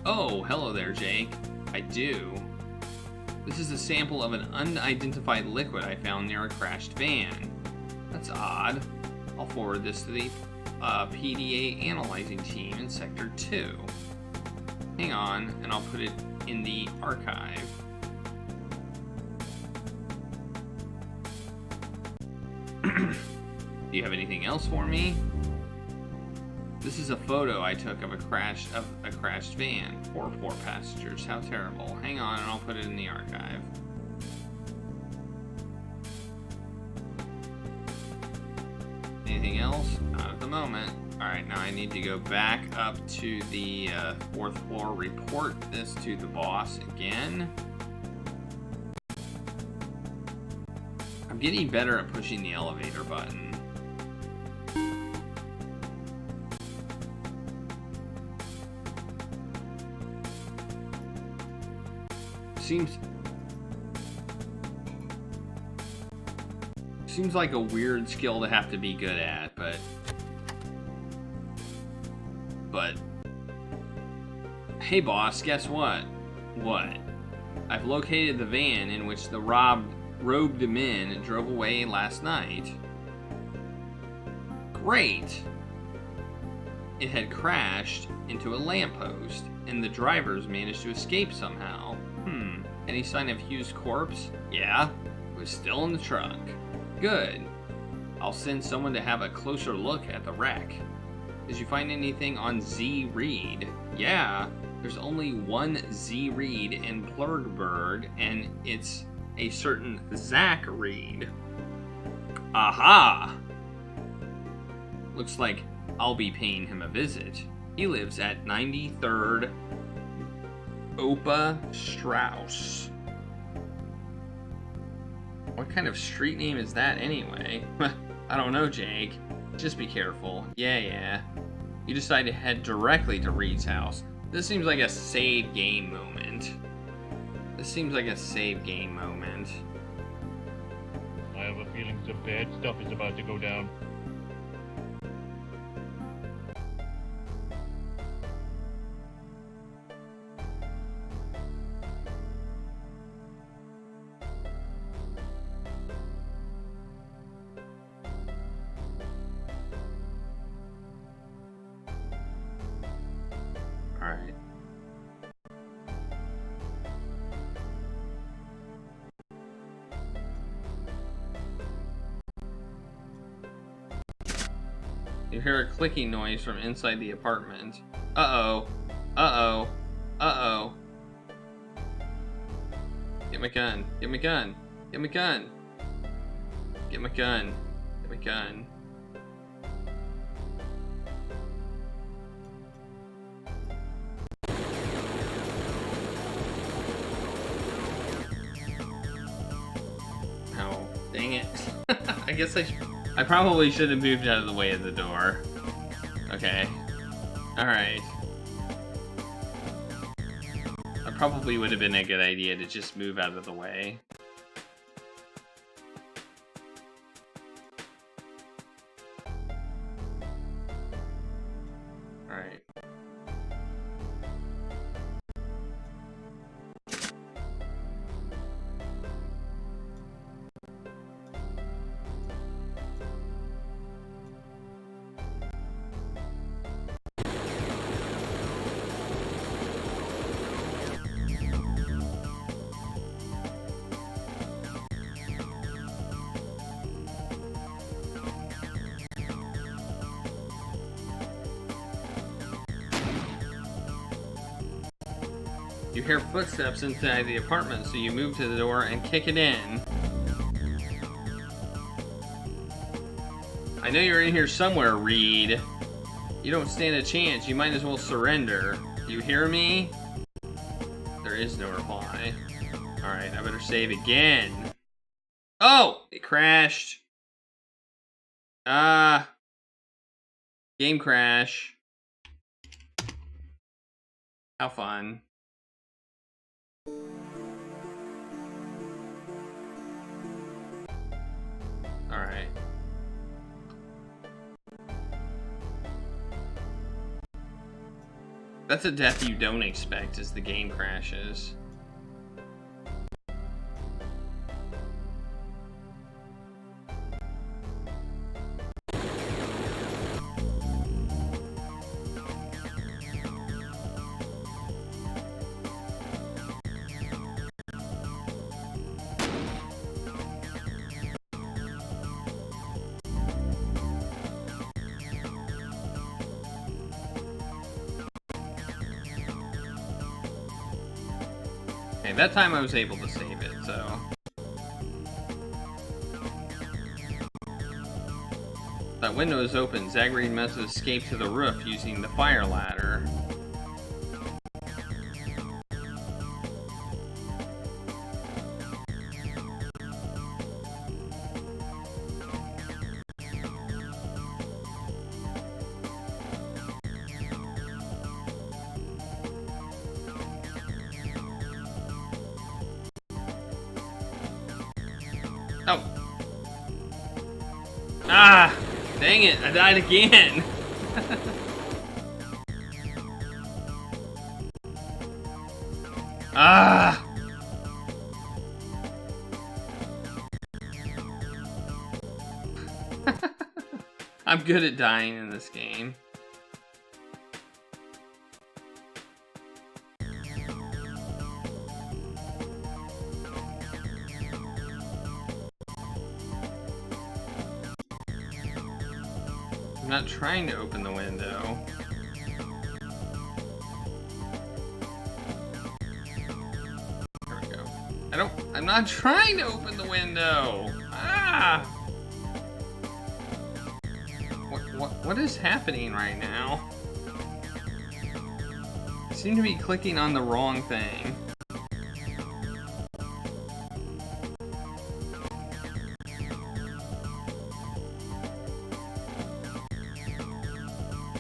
Oh, hello there, Jake. I do. This is a sample of an unidentified liquid I found near a crashed van. That's odd. I'll forward this to the PDA analyzing team in Sector 2. Hang on, and I'll put it in the archive. Do you have anything else for me? This is a photo I took of a crashed van. Poor passengers. How terrible. Hang on, and I'll put it in the archive. Anything else? Not at the moment. Alright, now I need to go back up to the 4th floor, report this to the boss again. I'm getting better at pushing the elevator button. Seems like a weird skill to have to be good at, but hey boss, guess what? What? I've located the van in which the robed men drove away last night. Great! It had crashed into a lamppost, and the drivers managed to escape somehow. Any sign of Hugh's corpse? Yeah, it was still in the trunk. Good. I'll send someone to have a closer look at the wreck. Did you find anything on Z Reed? Yeah, there's only one Z Reed in Pleurghburg, and it's a certain Zach Reed. Aha! Looks like I'll be paying him a visit. He lives at 93rd Opa Strauss. What kind of street name is that anyway? I don't know, Jake. Just be careful. Yeah. You decide to head directly to Reed's house. This seems like a save game moment. I have a feeling some bad stuff is about to go down. Alright. You hear a clicking noise from inside the apartment. Uh-oh. Get my gun. Oh, dang it. I guess I probably should have moved out of the way of the door. Okay. Alright. That probably would have been a good idea to just move out of the way. Alright. You hear footsteps inside the apartment, so you move to the door and kick it in. I know you're in here somewhere, Reed. You don't stand a chance. You might as well surrender. Do you hear me? There is no reply. Alright, I better save again. Oh! It crashed. Game crash. How fun. Alright. That's a death you don't expect as the game crashes. Okay, that time I was able to save it, so... That window is open. Zagreed must have escaped to the roof using the fire ladder. Oh. Ah! Dang it, I died again! Ah! I'm good at dying in this game. I'm not trying to open the window. There we go. I'm not trying to open the window! Ah! What is happening right now? I seem to be clicking on the wrong thing.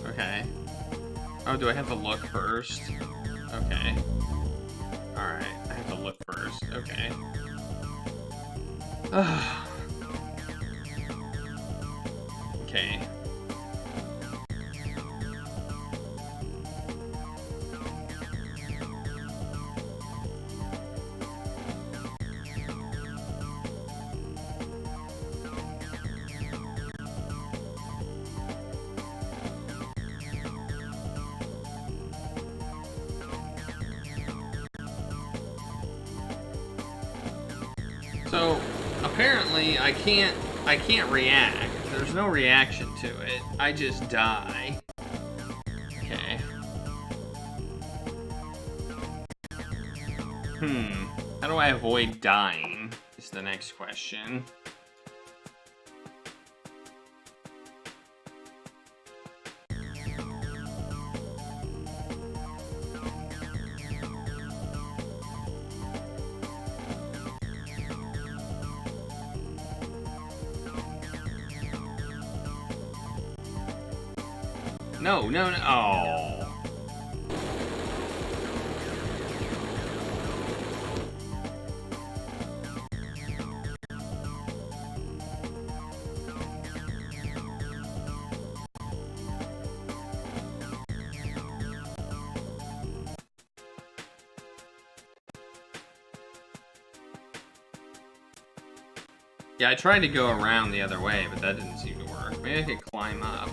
Okay. Oh, do I have to look first? Okay. Alright, I have to look first. Okay. Okay. So, apparently I can't react. There's no reaction to it. I just die. Okay. How do I avoid dying? Is the next question. No, no, no. Oh. Yeah, I tried to go around the other way, but that didn't seem to work. Maybe I could climb up.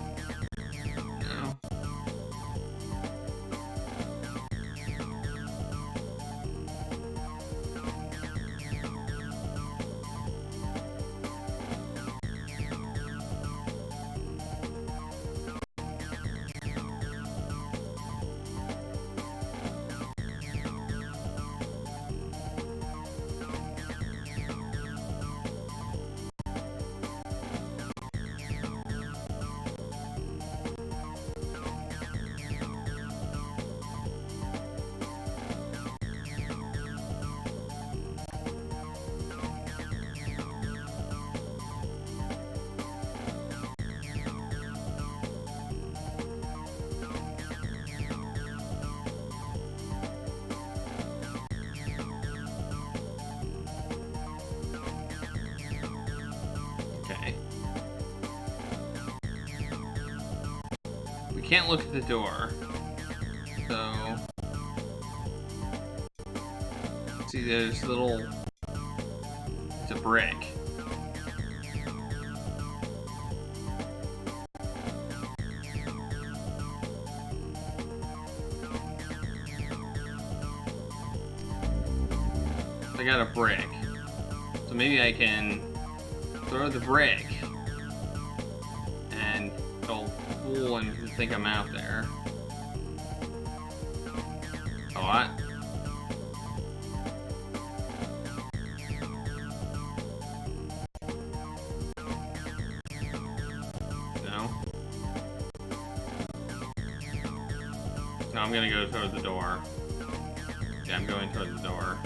No. Okay. We can't look at the door. So... See, there's little... It's a brick. I got a brick. So maybe I can throw the brick and it'll fool him to think I'm out there. A lot. No. No, I'm gonna go toward the door. Yeah, I'm going toward the door.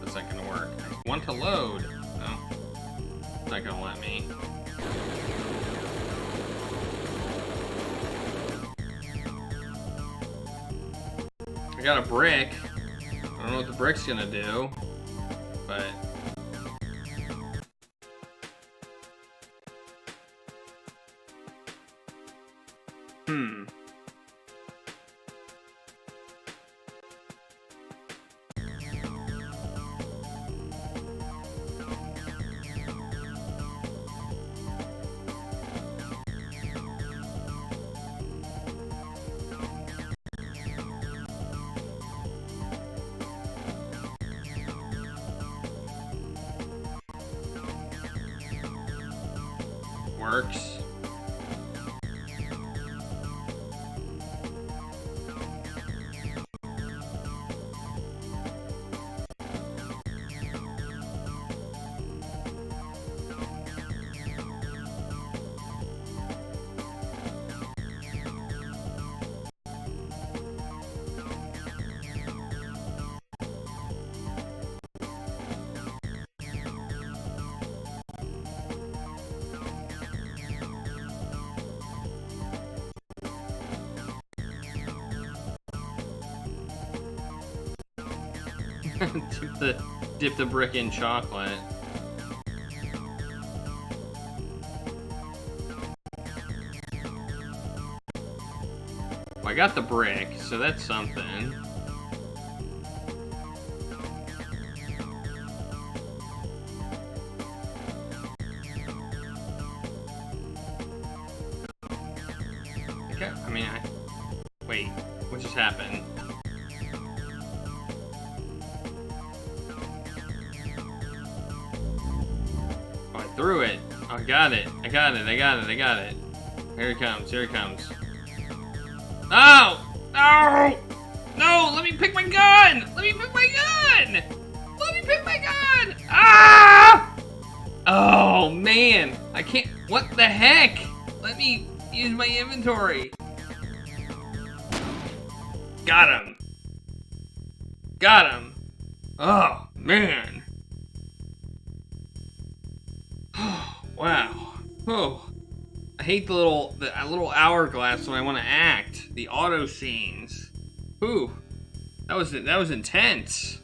That's not gonna work. I want to load. No. It's not gonna let me. I got a brick. I don't know what the brick's gonna do, but... Works. dip the brick in chocolate. Well, I got the brick, so that's something. Okay, I mean, wait, what just happened? Oh, I threw it. Oh, I got it. I got it. I got it. I got it. Here it comes. Here it comes. Oh! No! No! Let me pick my gun! Let me pick my gun! Let me pick my gun! Ah! Oh, man. I can't... What the heck? Let me use my inventory. Got him. Got him. Oh, man. Wow. Oh. I hate the little hourglass when I want to act. The auto scenes. Ooh. That was intense.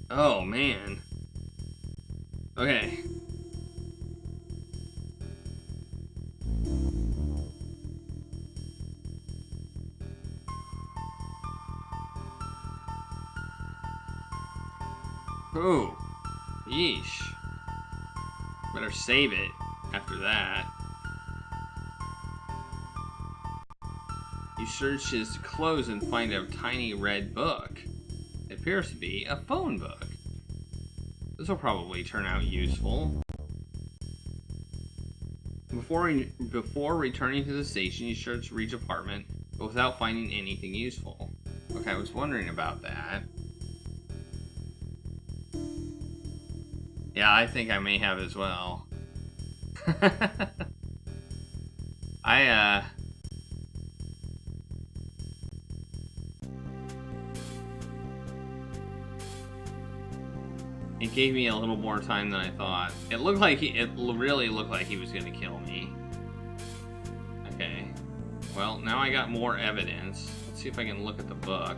Oh, man. Okay. Ooh. Yeesh. Better save it after that. You search his clothes and find a tiny red book. It appears to be a phone book. This will probably turn out useful. Before returning to the station, you search Reed's apartment, but without finding anything useful. Okay, I was wondering about that. Yeah, I think I may have as well. It gave me a little more time than I thought. It really looked like he was gonna kill me. Okay. Well, now I got more evidence. Let's see if I can look at the book.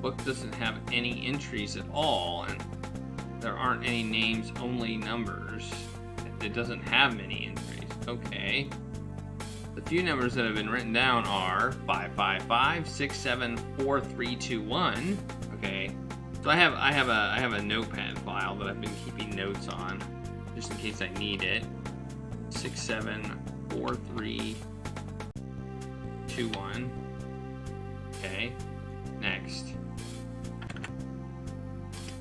Book doesn't have any entries at all, and there aren't any names, only numbers. It doesn't have many entries. Okay. The few numbers that have been written down are 555-674321. Okay. So I have a notepad file that I've been keeping notes on, just in case I need it. 674321. Okay. Next.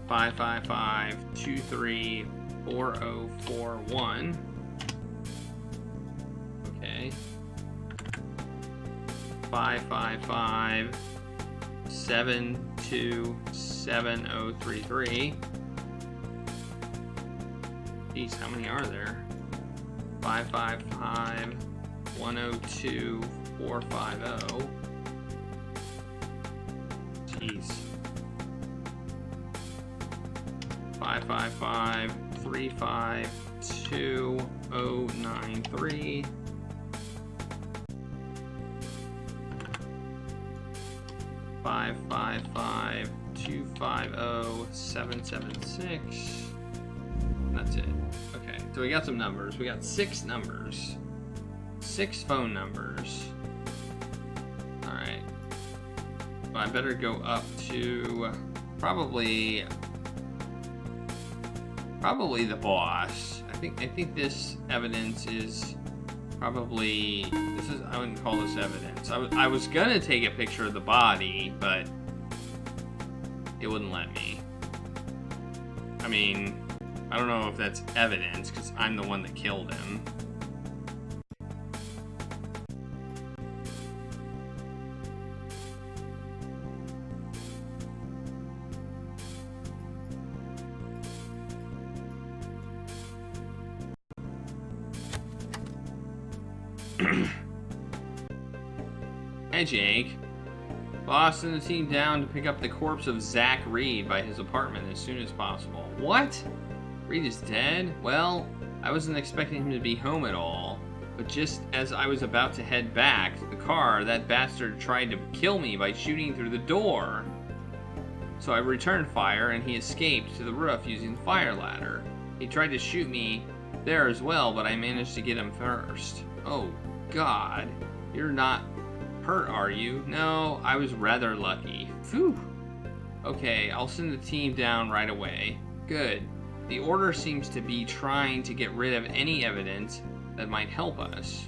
555-234041. Okay. 555-727033. Jeez, how many are there? 555-102-450. Jeez. 555-352-093. 555-250-776. That's it. Okay, so we got some numbers. We got 6 numbers. 6 phone numbers. Alright. Well, I better go up to probably the boss. I think this evidence is probably, I wouldn't call this evidence. I was gonna take a picture of the body, but it wouldn't let me. I mean, I don't know if that's evidence, because I'm the one that killed him. Hey Jake. Boss sent the team down to pick up the corpse of Zach Reed by his apartment as soon as possible. What? Reed is dead? Well, I wasn't expecting him to be home at all, but just as I was about to head back, the car, that bastard tried to kill me by shooting through the door. So I returned fire and he escaped to the roof using the fire ladder. He tried to shoot me there as well, but I managed to get him first. Oh, God. You're not hurt, are you? No, I was rather lucky. Phew. Okay, I'll send the team down right away. Good. The Order seems to be trying to get rid of any evidence that might help us.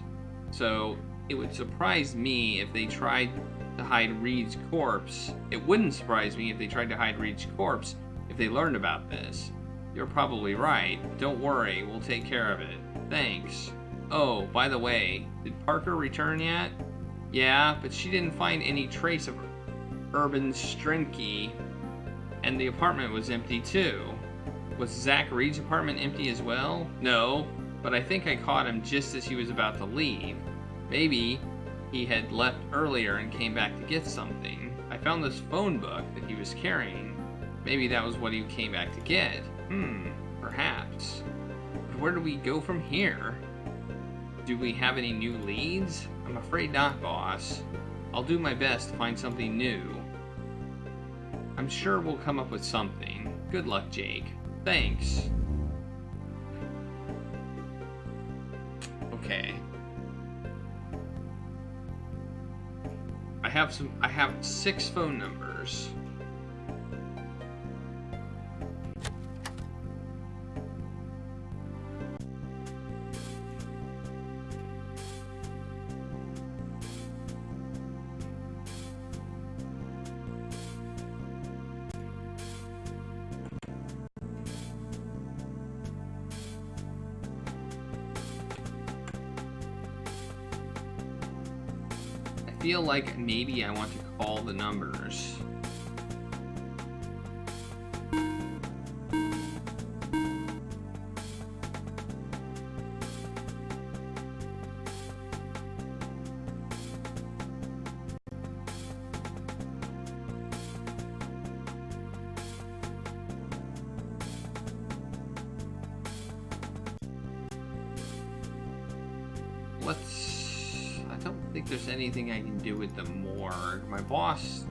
So, it would surprise me if they tried to hide Reed's corpse. It wouldn't surprise me if they tried to hide Reed's corpse if they learned about this. You're probably right. Don't worry, we'll take care of it. Thanks. Oh, by the way, did Parker return yet? Yeah, but she didn't find any trace of Urban Strinky, and the apartment was empty too. Was Zach Reed's apartment empty as well? No, but I think I caught him just as he was about to leave. Maybe he had left earlier and came back to get something. I found this phone book that he was carrying. Maybe that was what he came back to get. Perhaps. But where do we go from here? Do we have any new leads? I'm afraid not, boss. I'll do my best to find something new. I'm sure we'll come up with something. Good luck, Jake. Thanks. Okay. I have 6 phone numbers. I feel like maybe I want to call the numbers. I don't think there's anything I can do with the morgue. My boss...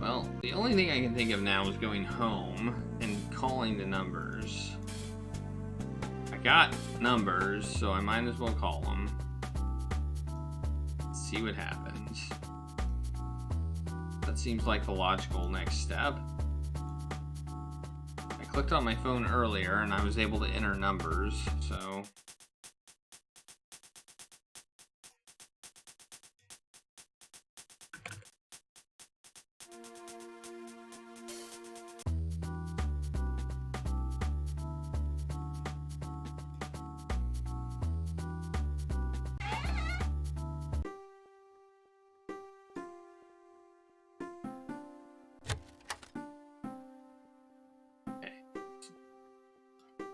Well, the only thing I can think of now is going home and calling the numbers. I got numbers, so I might as well call them. See what happens. That seems like the logical next step. I clicked on my phone earlier and I was able to enter numbers, so...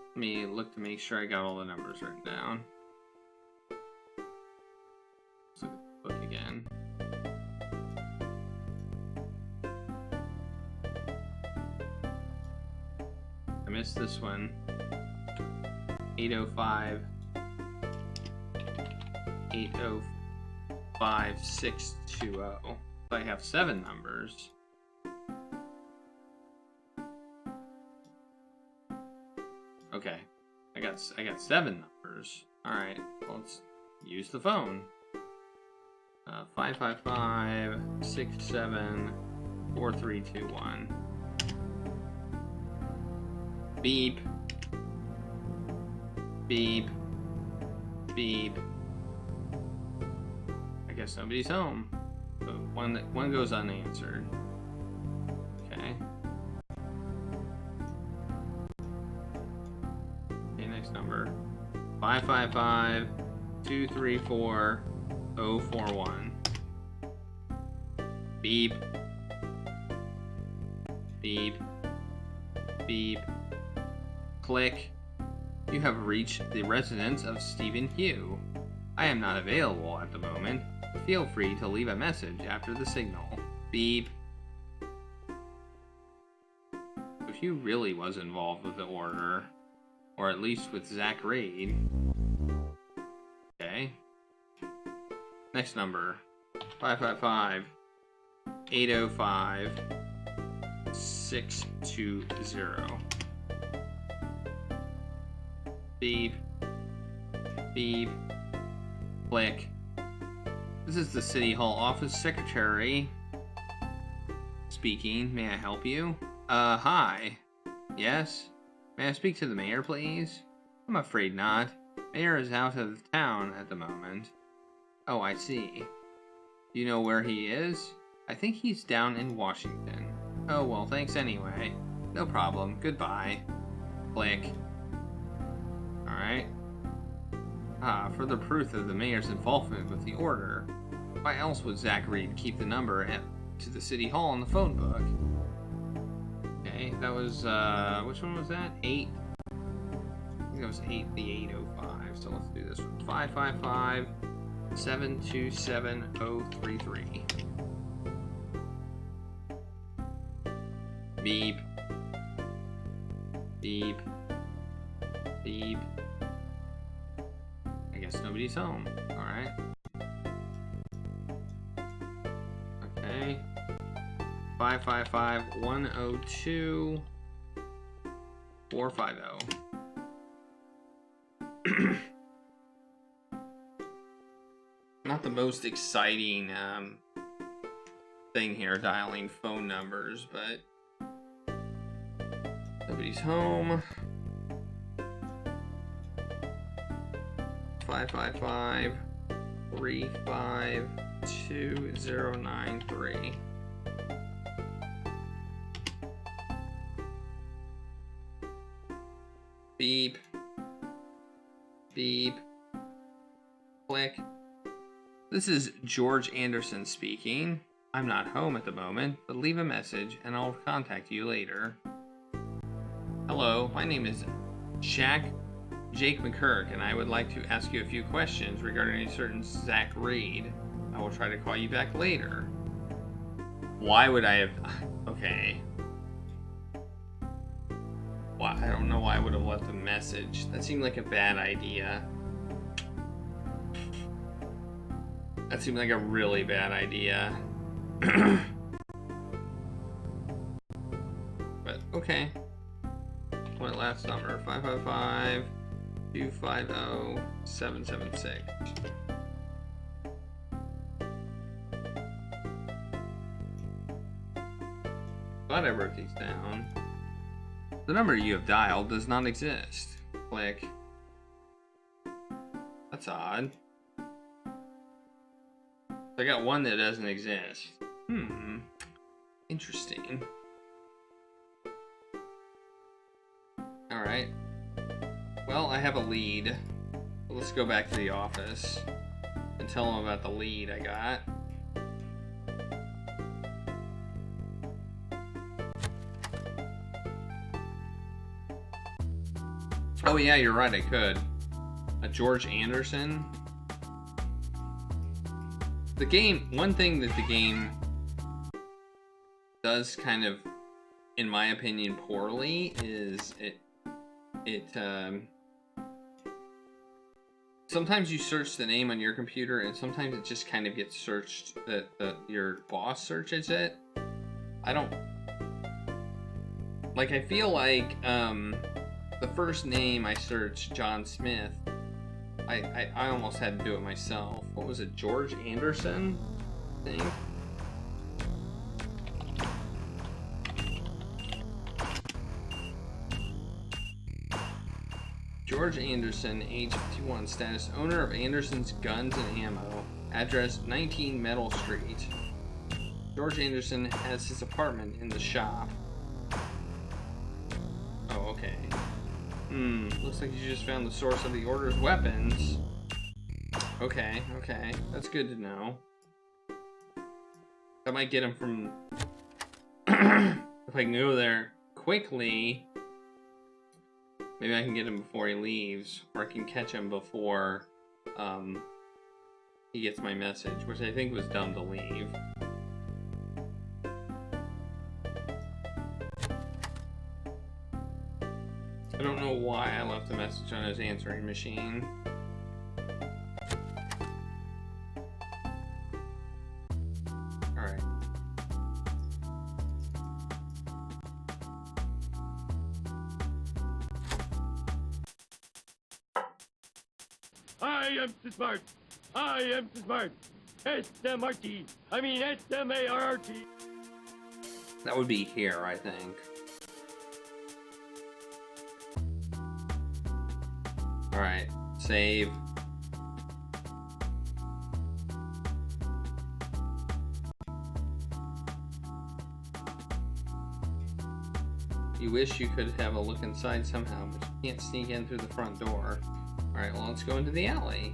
Let me look to make sure I got all the numbers written down. Let's look at the book again. I missed this one. 805 805 620. I have 7 numbers. Okay, I got 7 numbers. All right, well, let's use the phone. 555-67-4321. Beep. Beep. Beep. I guess nobody's home. So one goes unanswered. Okay. Next number 555-234-041. Beep. Beep. Beep. Click. You have reached the residence of Stephen Hugh. I am not available at the moment. Feel free to leave a message after the signal. Beep. So Hugh really was involved with the Order. Or at least with Zach Reed. Okay. Next number. 555-805-620. Beep. Beep. Click. This is the City Hall office secretary speaking. May I help you? Hi. Yes? May I speak to the mayor, please? I'm afraid not. Mayor is out of town at the moment. Oh, I see. Do you know where he is? I think he's down in Washington. Oh, well, thanks anyway. No problem. Goodbye. Click. Alright. Further proof of the mayor's involvement with the order. Why else would Zachary keep the number to the City Hall in the phone book? Okay, that was, which one was that? 8? I think that was 8, the 805. So let's do this one. 555-727-033. Beep. Beep. Beep. I guess nobody's home. Alright. Okay. 555-102-450. Not the most exciting thing here, dialing phone numbers, but nobody's home. 555-352093. Beep. Beep. Click. This is George Anderson speaking. I'm not home at the moment, but leave a message and I'll contact you later. Hello, my name is Jake McCurk, and I would like to ask you a few questions regarding a certain Zach Reed. I will try to call you back later. Why would I have... Okay. Why? I don't know why I would have left a message. That seemed like a bad idea. That seemed like a really bad idea. But, okay. What last number? 555-250-776. Glad I wrote these down. The number you have dialed does not exist. Click. That's odd. I got one that doesn't exist. Interesting. Alright. Well, I have a lead. Let's go back to the office and tell them about the lead I got. Oh yeah, you're right, I could. A George Anderson. The game, one thing that the game does kind of, in my opinion, poorly is it sometimes you search the name on your computer and sometimes it just kind of gets searched that your boss searches it. I don't like, I feel like the first name I searched, John Smith, I almost had to do it myself. What was it, George Anderson? I think. George Anderson, age 51, status owner of Anderson's Guns and Ammo, address 19 Metal Street. George Anderson has his apartment in the shop. Oh, okay. Looks like you just found the source of the order's weapons. Okay, that's good to know. That might get him from... If I can go there quickly, maybe I can get him before he leaves, or I can catch him before he gets my message, which I think was dumb to leave. I don't know why I left the message on his answering machine. I am so smart. I am so smart. S-M-R-T. I mean S-M-A-R-R-T. That would be here, I think. Alright, save. You wish you could have a look inside somehow, but you can't sneak in through the front door. Alright, well, let's go into the alley.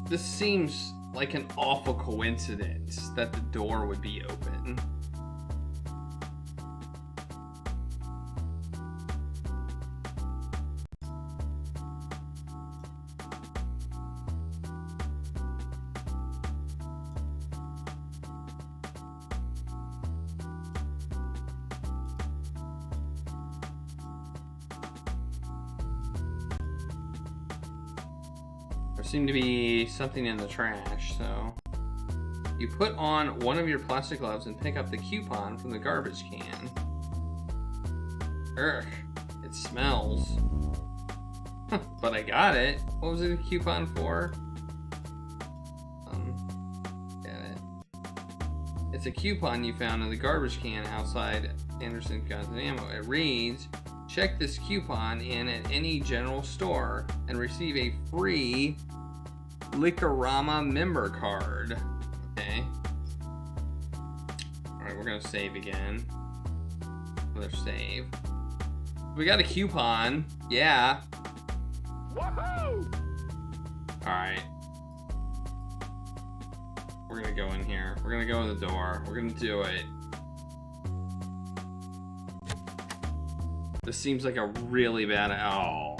This seems like an awful coincidence that the door would be open. There seemed to be something in the trash, so... You put on one of your plastic gloves and pick up the coupon from the garbage can. Ugh, it smells. But I got it. What was it a coupon for? Get it. It's a coupon you found in the garbage can outside Anderson Guns and Ammo. It reads, check this coupon in at any general store and receive a free Liquorama member card. Okay. Alright, we're gonna save again. Another save. We got a coupon. Yeah. Woohoo! Alright. We're gonna go in here. We're gonna go in the door. We're gonna do it. This seems like a really bad... Oh,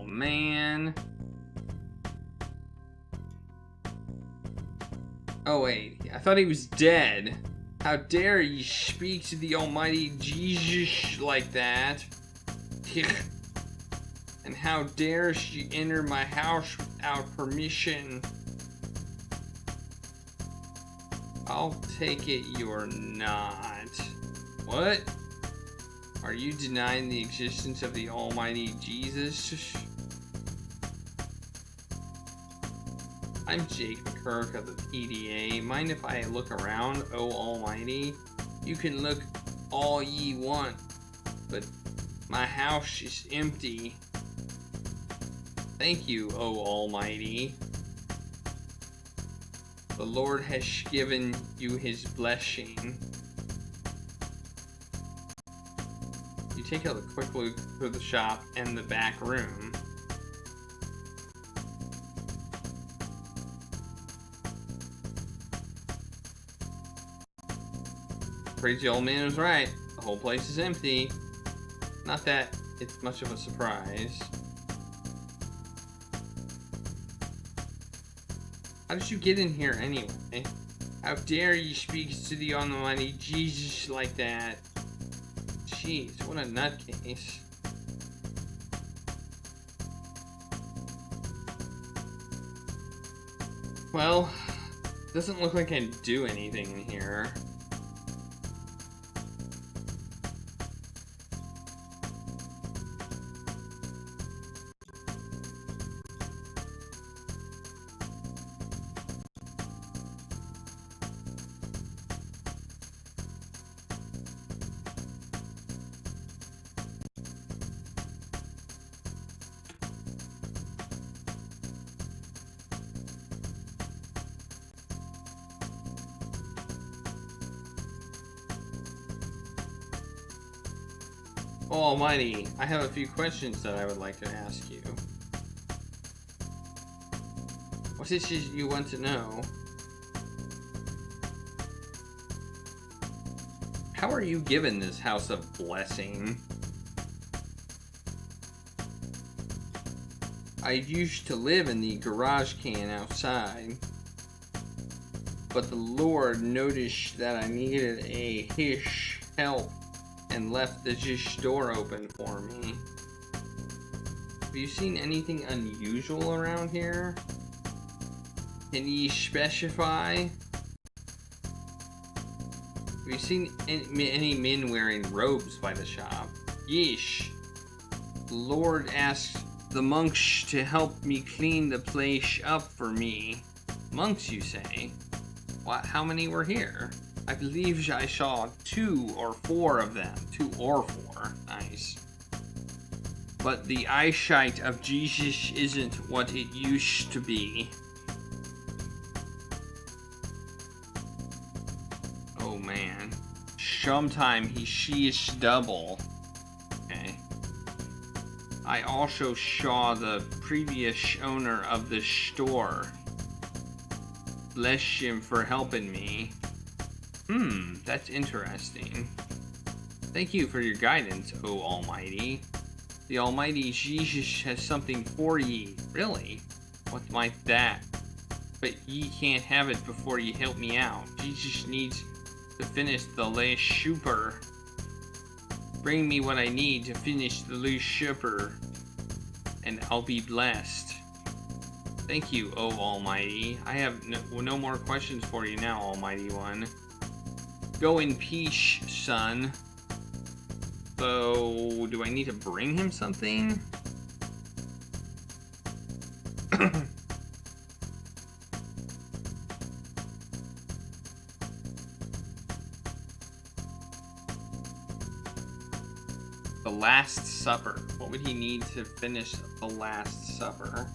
man. Oh, wait. I thought he was dead. How dare you speak to the almighty Jesus like that? And how dare she enter my house without permission? I'll take it you're not. What? Are you denying the existence of the almighty Jesus? I'm Jake McKirk of the PDA. Mind if I look around, oh almighty? You can look all ye want, but my house is empty. Thank you, oh almighty. The Lord has given you his blessing. You take a quick look through the shop and the back room. Crazy old man was right. The whole place is empty. Not that it's much of a surprise. How did you get in here anyway? How dare you speak to the almighty Jesus like that? Jeez, what a nutcase. Well, doesn't look like I can do anything in here. Oh, almighty, I have a few questions that I would like to ask you. What is it you want to know? How are you given this house of blessing? I used to live in the garage can outside. but the Lord noticed that I needed his help and left the door open for me. Have you seen anything unusual around here? Can ye specify? Have you seen any men wearing robes by the shop? Yeesh. The Lord asked the monks to help me clean the place up for me. Monks, you say? What? How many were here? I believe I saw 2 or 4 of them. 2 or 4. Nice. But the eyesight of Jesus isn't what it used to be. Oh man. Sometime he sees double. Okay. I also saw the previous owner of the store. Bless him for helping me. That's interesting. Thank you for your guidance, O Almighty. The Almighty Jesus has something for ye. Really? What might that? But ye can't have it before ye help me out. Jesus needs to finish the last super. Bring me what I need to finish the loose super, and I'll be blessed. Thank you, O Almighty. I have no more questions for you now, Almighty One. Go in peace, son. So, do I need to bring him something? The Last Supper. What would he need to finish the Last Supper?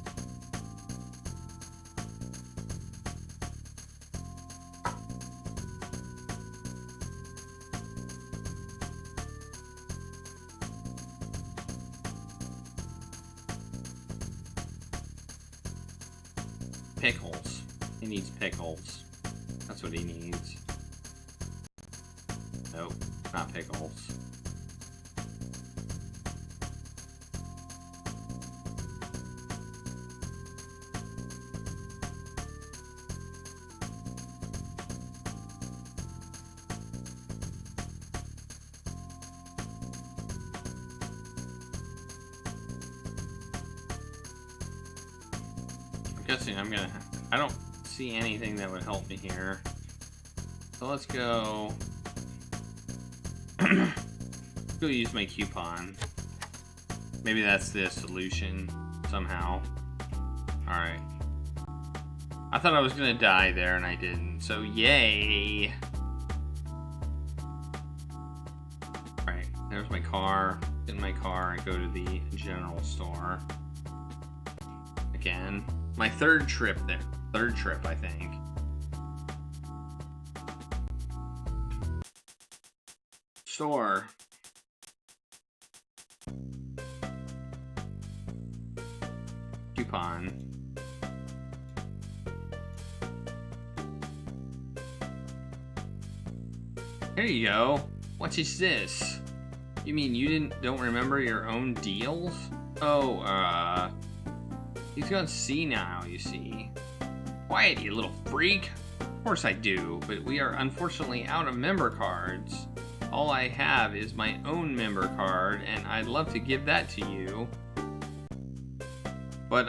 Pickles. He needs pickles. That's what he needs. Nope, not pickles. Guessing I don't see anything that would help me here. So let's go. Go use my coupon. Maybe that's the solution somehow. Alright. I thought I was gonna die there and I didn't. So yay. Alright, there's my car. Get in my car and go to the general store. Again. My third trip there. Third trip, I think. Store. Coupon. Here you go. What is this? You mean you don't remember your own deals? Oh, he's gone senile, you see. Quiet, you little freak. Of course I do, but we are unfortunately out of member cards. All I have is my own member card, and I'd love to give that to you. But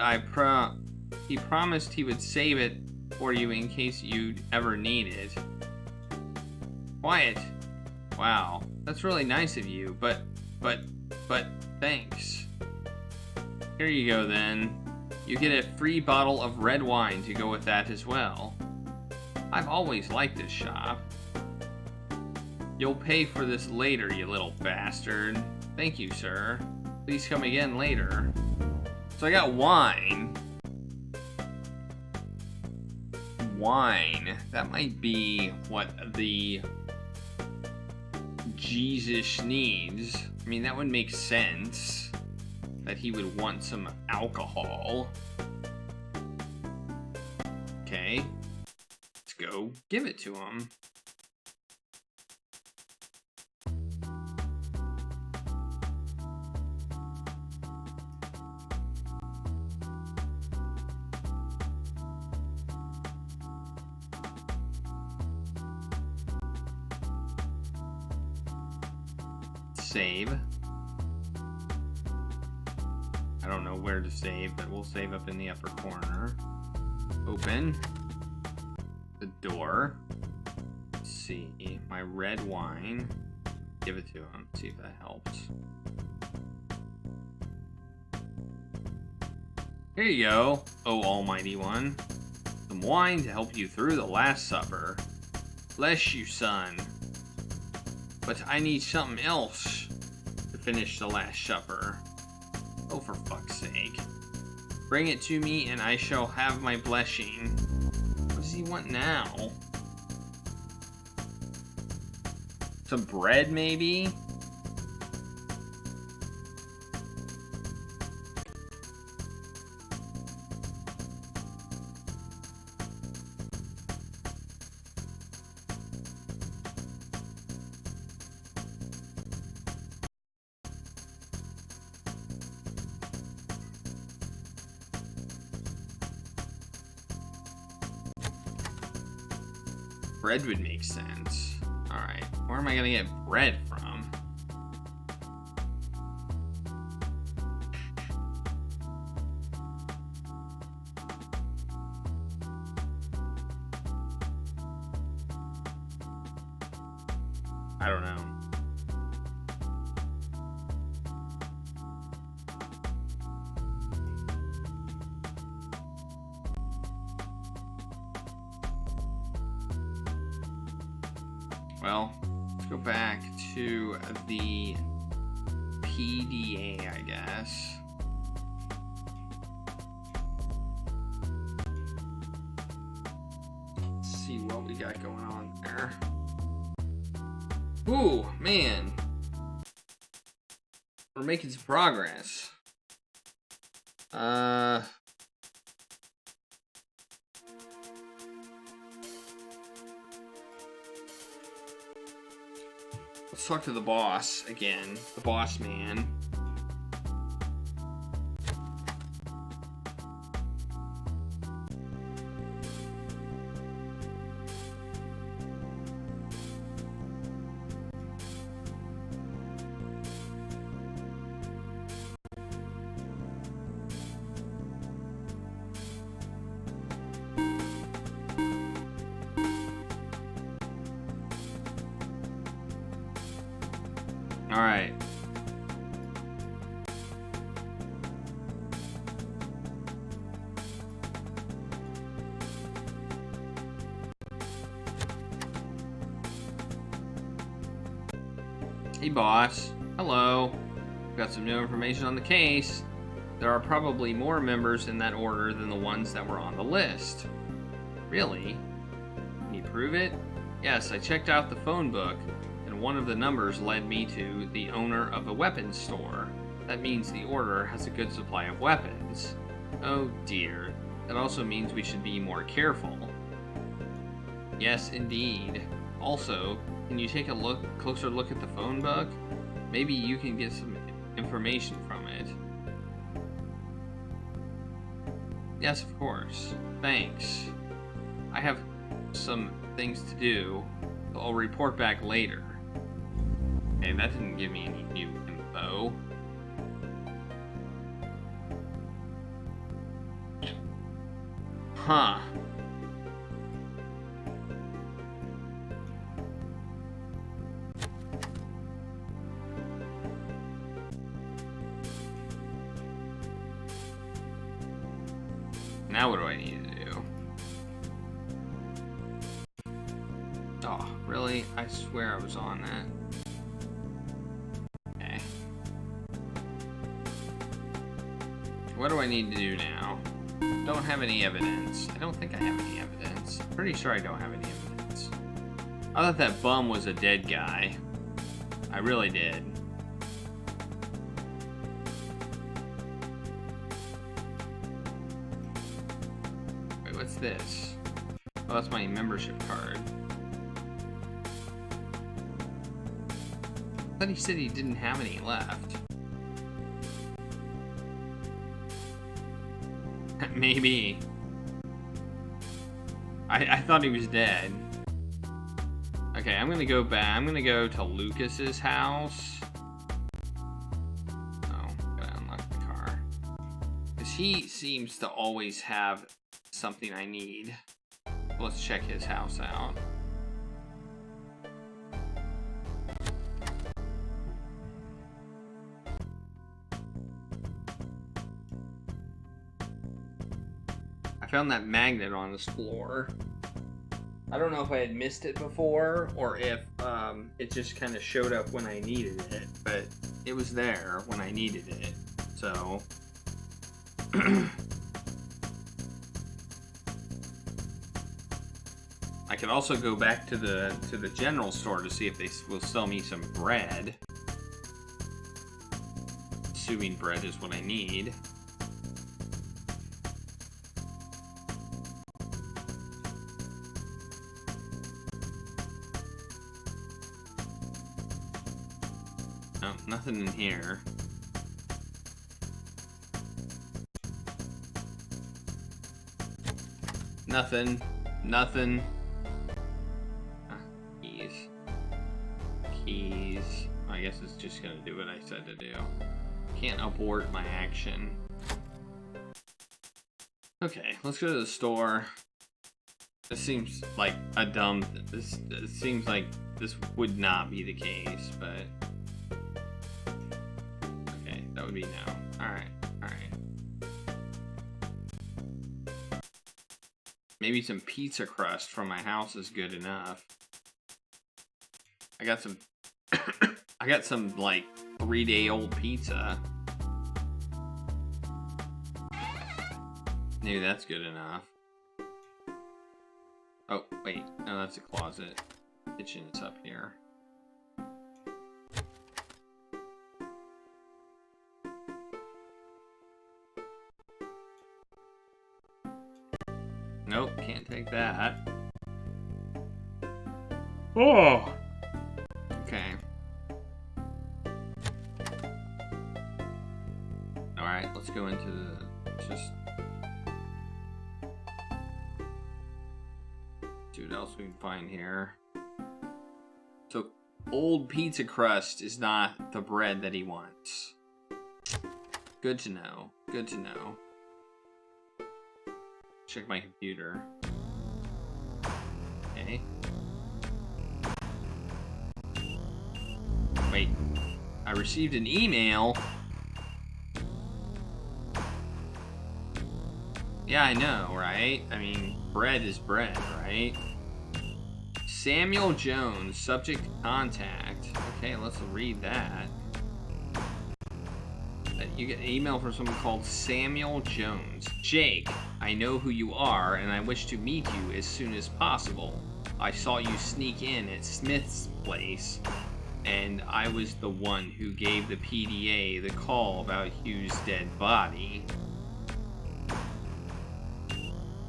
he promised he would save it for you in case you'd ever need it. Quiet. Wow, that's really nice of you, but thanks. Here you go then. You get a free bottle of red wine to go with that as well. I've always liked this shop. You'll pay for this later, you little bastard. Thank you, sir. Please come again later. So I got wine. Wine. That might be what the Jesus needs. I mean, that would make sense. That he would want some alcohol. Okay. Let's go give it to him. save. I don't know where to save, but we'll save up in the upper corner. Open the door. Let's see, my red wine. Give it to him, see if that helps. Here you go, O Almighty One. Some wine to help you through the Last Supper. Bless you, son. But I need something else to finish the Last Supper. Oh, for fuck's sake. Bring it to me and I shall have my blessing. What does he want now? Some bread, maybe? Bread would make sense. Alright, where am I gonna get bread from? I don't know. Well, let's go back to the PDA, I guess. Let's see what we got going on there. Ooh, man. We're making some progress. Let's talk to the boss again. The boss man. All right. Hey, boss. Hello. Got some new information on the case. There are probably more members in that order than the ones that were on the list. Really? Can you prove it? Yes, I checked out the phone book. One of the numbers led me to the owner of a weapons store. That means the order has a good supply of weapons. Oh dear. That also means we should be more careful. Yes, indeed. Also, can you take a closer look at the phone book? Maybe you can get some information from it. Yes, of course. Thanks. I have some things to do, so I'll report back later. Okay, that didn't give me any new info. Huh. Now what do I need to do? Oh, really? I swear I was on that. What do I need to do now? Don't have any evidence. I don't think I have any evidence. Pretty sure I don't have any evidence. I thought that bum was a dead guy. I really did. Wait, what's this? Oh, that's my membership card. I thought he said he didn't have any left. Maybe. I thought he was dead. Okay, I'm gonna go back. I'm gonna go to Lucas's house. Because he seems to always have something I need. Let's check his house out. I found that magnet on his floor. I don't know if I had missed it before or if it just kind of showed up when I needed it, but it was there when I needed it. So I could also go back to the general store to see if they will sell me some bread. Assuming bread is what I need. Oh, nothing in here. Nothing. Nothing. Keys. Keys. I guess it's just gonna do what I said to do. Can't abort my action. Okay, let's go to the store. This seems like a dumb... This seems like this would not be the case, but... Okay, that would be no. Alright, alright. Maybe some pizza crust from my house is good enough. I got some... I got some, like, 3-day-old pizza. Maybe that's good enough. Oh, wait. No, that's a closet. Kitchen is up here. Nope, can't take that. Oh! Okay. Alright, let's go into the... Just... see what else we can find here. So, old pizza crust is not the bread that he wants. Good to know. Good to know. Check my computer. Okay. Wait. I received an email. Yeah, I know, right? I mean, bread is bread, right? Samuel Jones, subject contact. Okay, let's read that. You get an email from someone called Samuel Jones. Jake, I know who you are, and I wish to meet you as soon as possible. I saw you sneak in at Smith's place, and I was the one who gave the PDA the call about Hugh's dead body.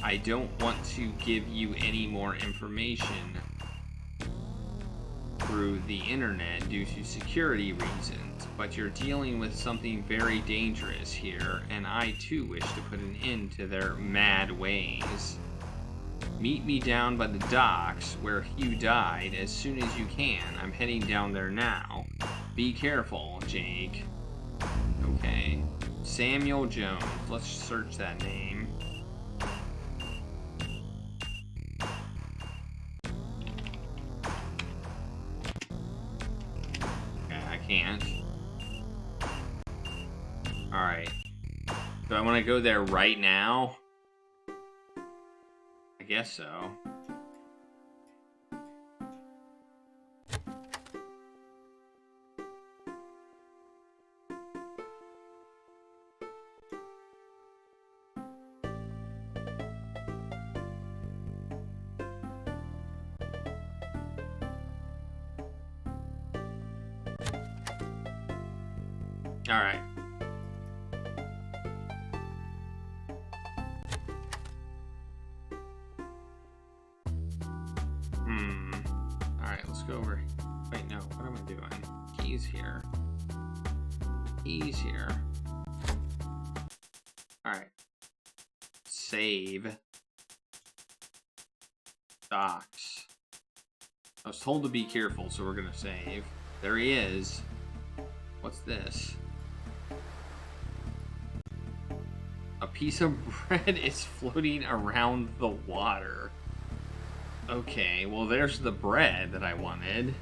I don't want to give you any more information through the internet due to security reasons, but you're dealing with something very dangerous here, and I too wish to put an end to their mad ways. Meet me down by the docks where Hugh died as soon as you can. I'm heading down there now. Be careful, Jake. Okay. Samuel Jones. Let's search that name. Can't. Alright. Do I want to go there right now? I guess so. Alright. Alright, let's go over. Wait, no, what am I doing? Keys here. Keys here. Alright. Save. Docks. I was told to be careful, so we're gonna save. There he is. What's this? A piece of bread is floating around the water. Okay, well there's the bread that I wanted.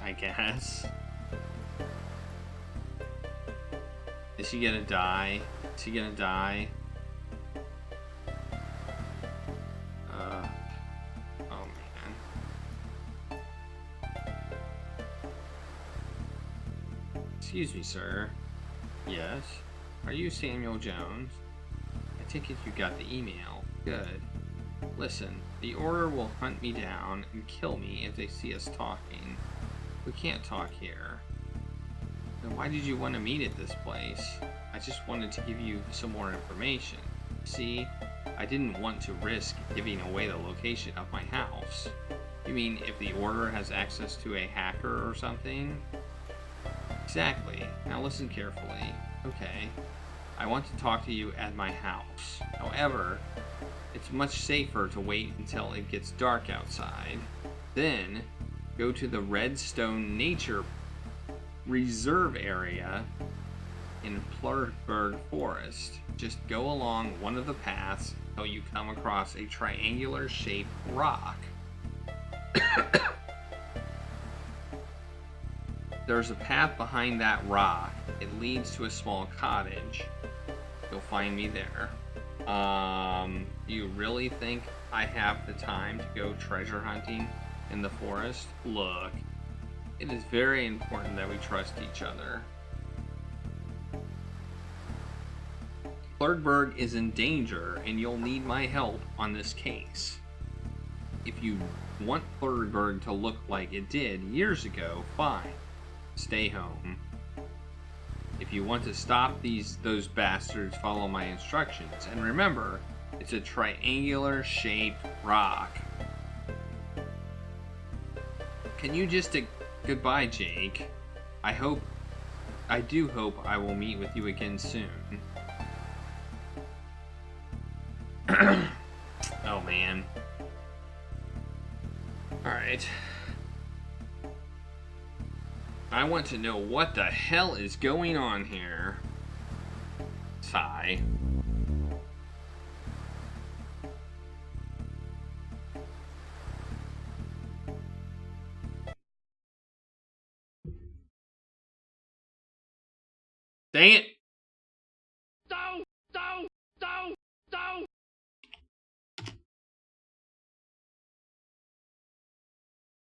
I guess. Is he gonna die? Is he gonna die? Oh man. Excuse me, sir. Yes? Are you Samuel Jones? I take it you got the email. Good. Listen, the Order will hunt me down and kill me if they see us talking. We can't talk here. Then why did you want to meet at this place? I just wanted to give you some more information. See, I didn't want to risk giving away the location of my house. You mean if the Order has access to a hacker or something? Exactly. Now listen carefully. Okay. I want to talk to you at my house. However, it's much safer to wait until it gets dark outside. Then, go to the Redstone Nature Reserve area in Pleurghburg Forest. Just go along one of the paths until you come across a triangular-shaped rock. There's a path behind that rock. It leads to a small cottage. You'll find me there. Do you really think I have the time to go treasure hunting in the forest? Look, it is very important that we trust each other. Pleurghburg is in danger, and you'll need my help on this case. If you want Pleurghburg to look like it did years ago, fine. Stay home. If you want to stop those bastards, follow my instructions. And remember, it's a triangular-shaped rock. Can you just goodbye, Jake? I do hope I will meet with you again soon. Oh man. Alright. I want to know what the hell is going on here. Sigh. Dang it!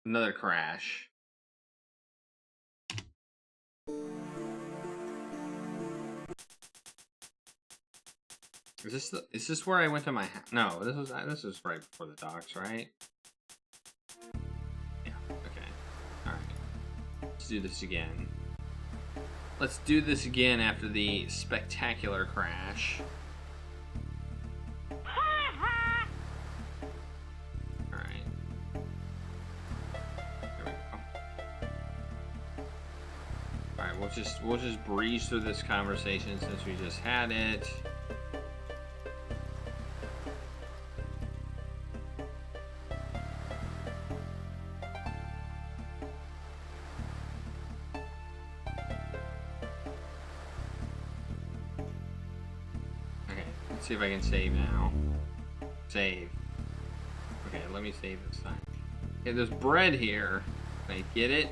Another crash. Is this where I went to my house? No, this was right before the docks, right? Yeah, okay. Alright. Let's do this again. Let's do this again after the spectacular crash. Alright. There we go. Alright, we'll just breeze through this conversation since we just had it. Let's see if I can save now. Save. Okay, let me save this time. Okay, there's bread here. Can I get it?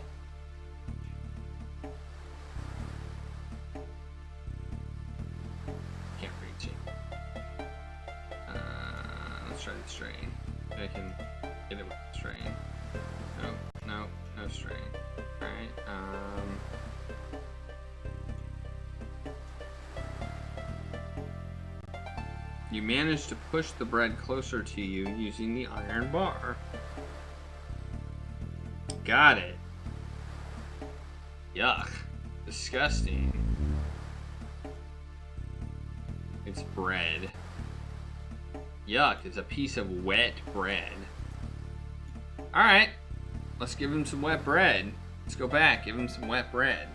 Can't reach it. Let's try the strain. Maybe I can get it with the strain. No strain. Alright, you managed to push the bread closer to you using the iron bar. Got it. Yuck. Disgusting. It's bread. Yuck, it's a piece of wet bread. Alright. Let's give him some wet bread. Let's go back, give him some wet bread.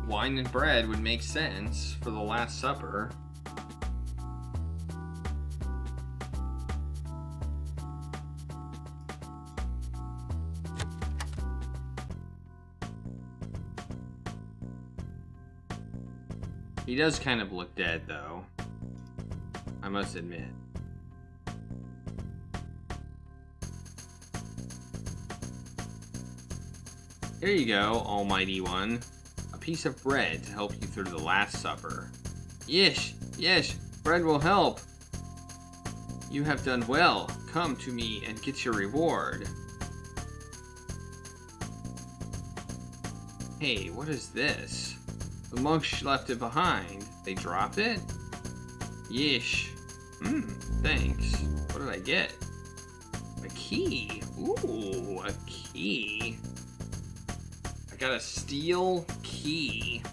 wine and bread would make sense for the Last Supper. He does kind of look dead, though. I must admit. Here you go, Almighty One. A piece of bread to help you through the Last Supper. Yes, yes, bread will help. You have done well. Come to me and get your reward. Hey, what is this? The monks left it behind. They dropped it? Yeesh. Thanks. What did I get? A key. Ooh, a key. I got a steel key.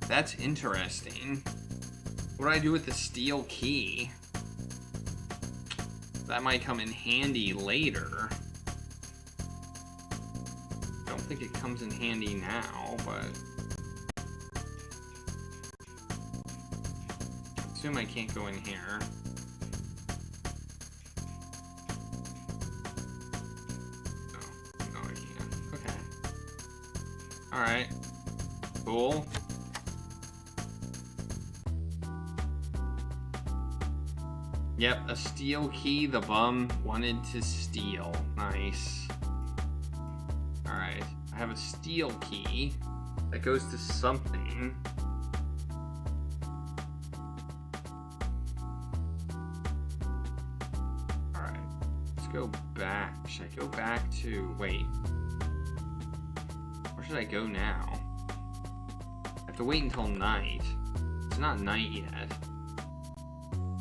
That's interesting. What do I do with the steel key? That might come in handy later. Don't think it comes in handy now, but... assume I can't go in here. No, I can't. Okay. Alright. Cool. Yep, a steel key the bum wanted to steal. Nice. Alright. I have a steel key that goes to something. Go back. Should I go back to... wait. Where should I go now? I have to wait until night. It's not night yet.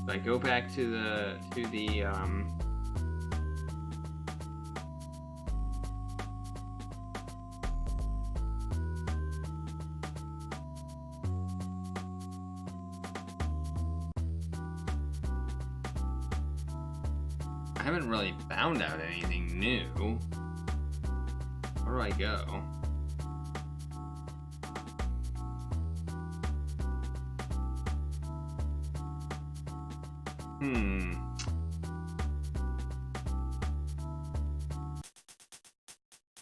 Should I go back to the... I haven't really found out anything new. Where do I go?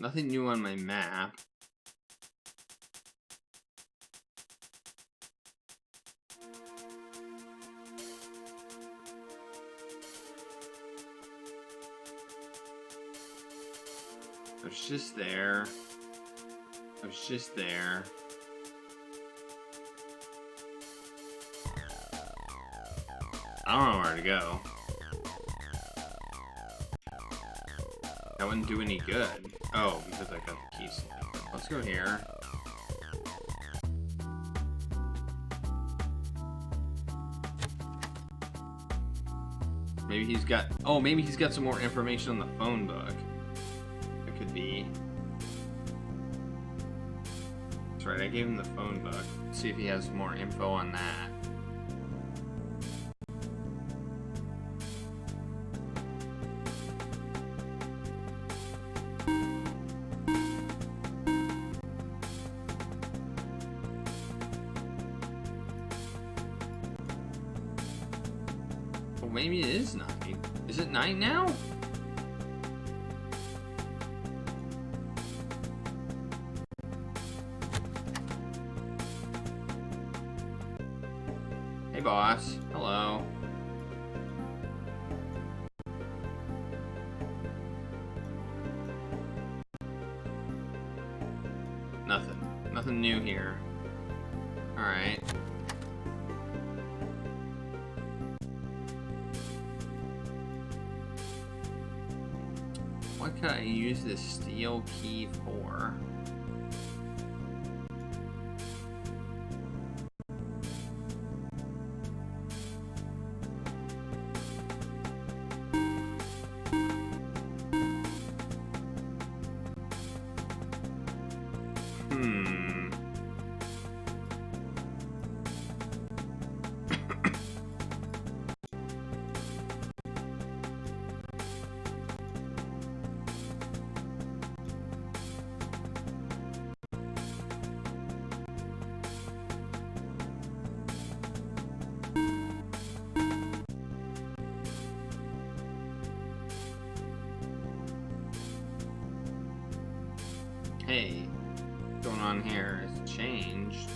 Nothing new on my map. I was just there. I was just there. I don't know where to go. That wouldn't do any good. Oh, because I got the keys. Let's go here. Maybe he's got... oh, maybe he's got some more information on the phone book. Could be. That's right, I gave him the phone book. Let's see if he has more info on that. Well, maybe it is night. Is it night now? Hey, boss. Hello. Nothing. Nothing new here. Alright. What could I use this steel key for? Hey, what's going on here? It's changed.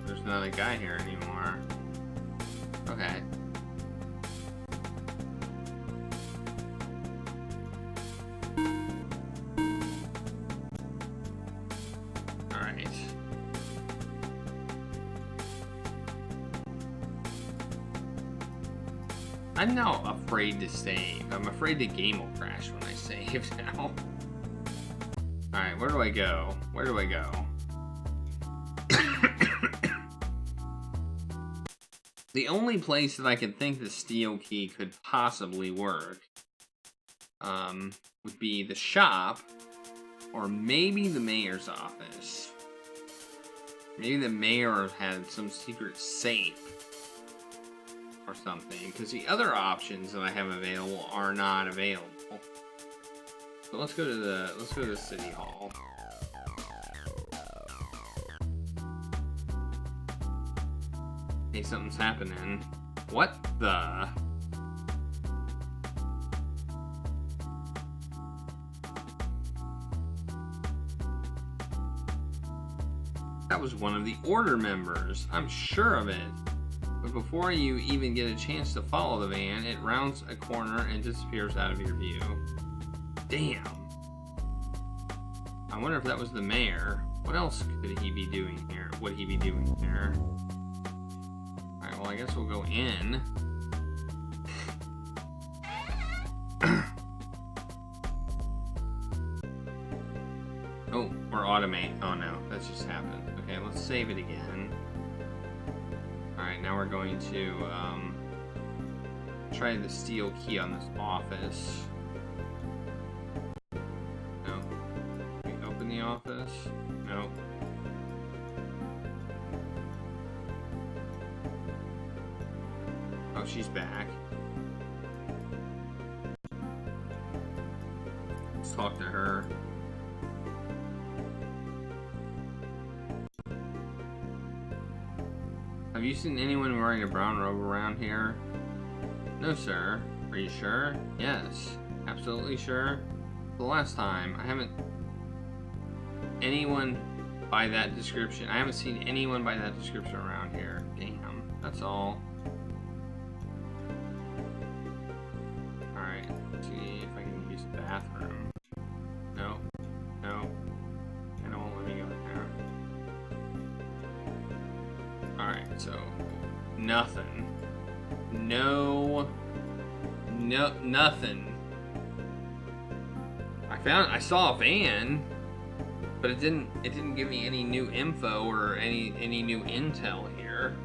There's not a guy here anymore. Okay. Alright. I'm now afraid to save. I'm afraid the game will crash when I save now. Alright, where do I go? Where do I go? The only place that I could think the steel key could possibly work would be the shop, or maybe the mayor's office. Maybe the mayor had some secret safe or something, because the other options that I have available are not available. So let's go to the city hall. Hey, something's happening. What the? That was one of the order members. I'm sure of it. But before you even get a chance to follow the van, it rounds a corner and disappears out of your view. Damn. I wonder if that was the mayor. What else could he be doing here? Would he be doing here? Alright, well, I guess we'll go in. Oh, or automate. Oh no, that just happened. Okay, let's save it again. Alright, now we're going to try the steel key on this office. No. Can we open the office? No. Oh, she's back. Let's talk to her. Have you seen anyone wearing a brown robe around here? No, sir. Are you sure? Yes. Absolutely sure? The last time, I haven't... anyone by that description. I haven't seen anyone by that description around here. Damn. That's all. Alright. Let's see if I can use the bathroom. No. No. And it won't let me go in there. Alright, so nothing. No, nothing. I saw a van, but it didn't give me any new info or any new intel here.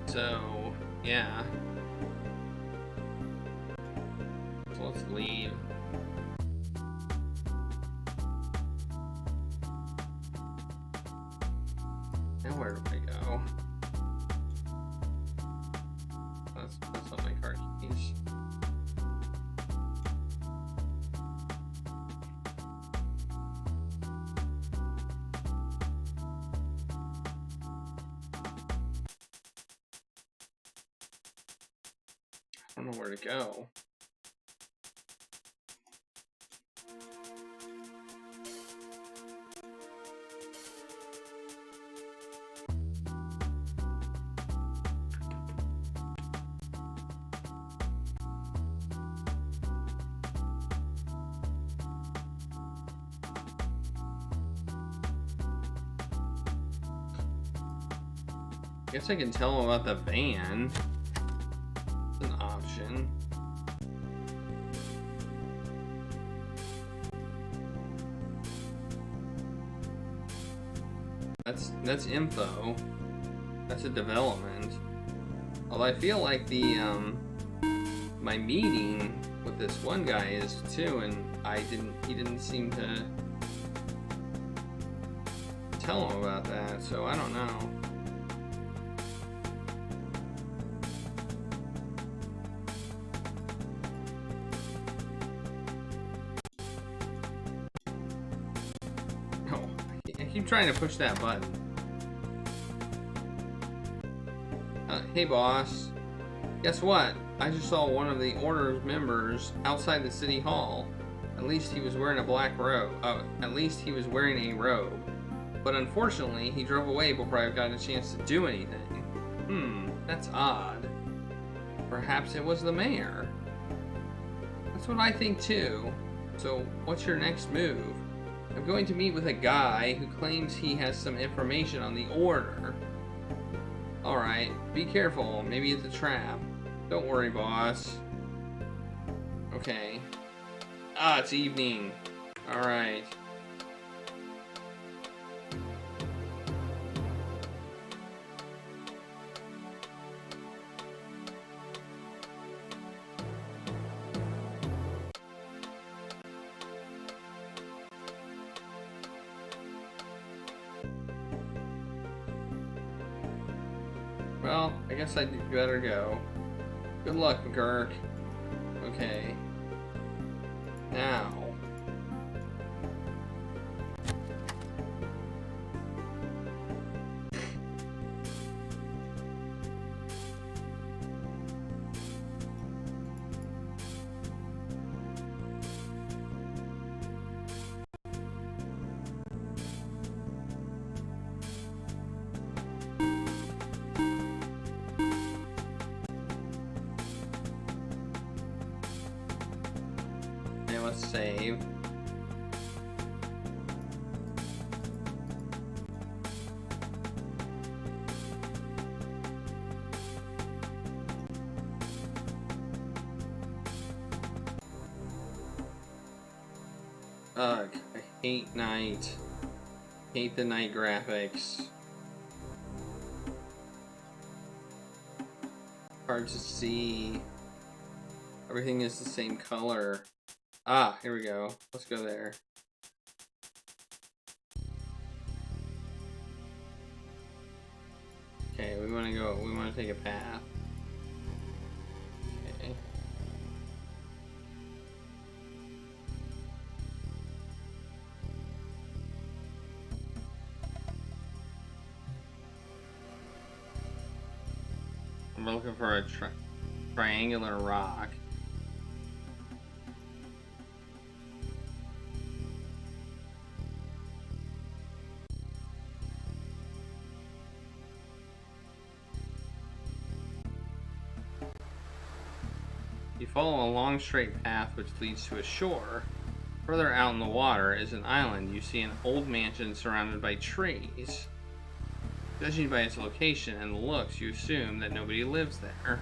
So, yeah. So let's leave. Now where do I go? That's not my car keys. I don't know where to go. Guess I can tell them about the van. It's an option. That's info. That's a development. Although I feel like the my meeting with this one guy is too, and he didn't seem to tell him about that, so I don't know. I keep trying to push that button. Hey boss, Guess what? I just saw one of the Order's members outside the city hall. At least he was wearing a black robe. At least he was wearing a robe. But unfortunately, he drove away before I got a chance to do anything. That's odd. Perhaps it was the mayor. That's what I think too. So, what's your next move? I'm going to meet with a guy who claims he has some information on the Order. Alright, be careful. Maybe it's a trap. Don't worry, boss. Okay. Ah, it's evening. Alright. Well, I guess I'd better go. Good luck, McGurk. Okay. Now. Okay, let's save. Ugh, I hate night. Hate the night graphics. Hard to see. Everything is the same color. Ah, here we go. Let's go there. Okay, we want to go. We want to take a path. Okay. I'm looking for a triangular rock. You follow a long straight path which leads to a shore. Further out in the water is an island. You see an old mansion surrounded by trees. Judging by its location and the looks, you assume that nobody lives there.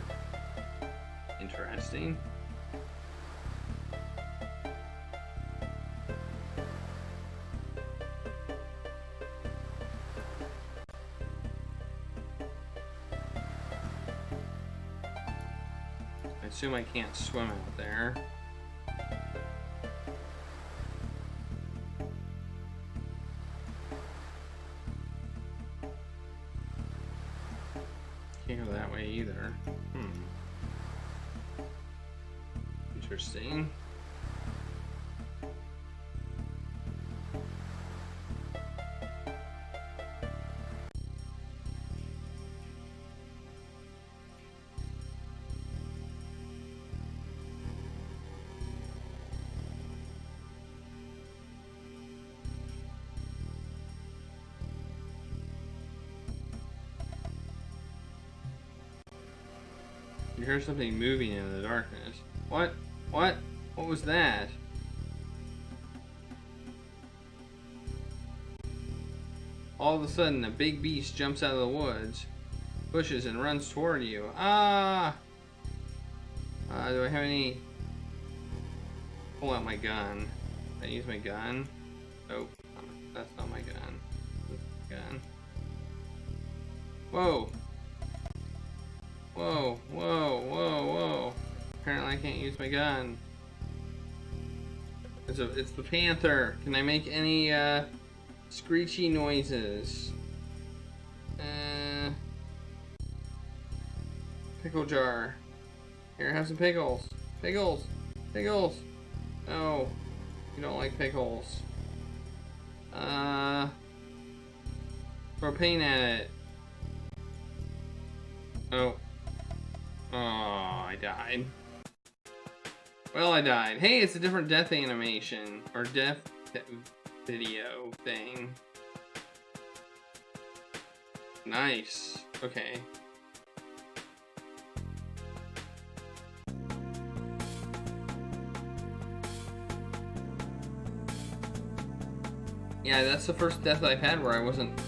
Interesting. I assume I can't swim out there. Can't go that way either. Interesting. You hear something moving in the darkness. What? What? What was that? All of a sudden, a big beast jumps out of the woods, bushes, and runs toward you. Ah! Do I have any... Pull out my gun. Can I use my gun? Nope. That's not my gun. That's my gun. Whoa! Whoa, whoa, whoa, whoa. Apparently I can't use my gun. It's the panther. Can I make any screechy noises? Pickle jar. Here, have some pickles. Pickles! Pickles! No. You don't like pickles. Throw paint at it. Oh. Oh, I died. Well, I died. Hey, it's a different death animation. Or death video thing. Nice. Okay. Yeah, that's the first death I've had where I wasn't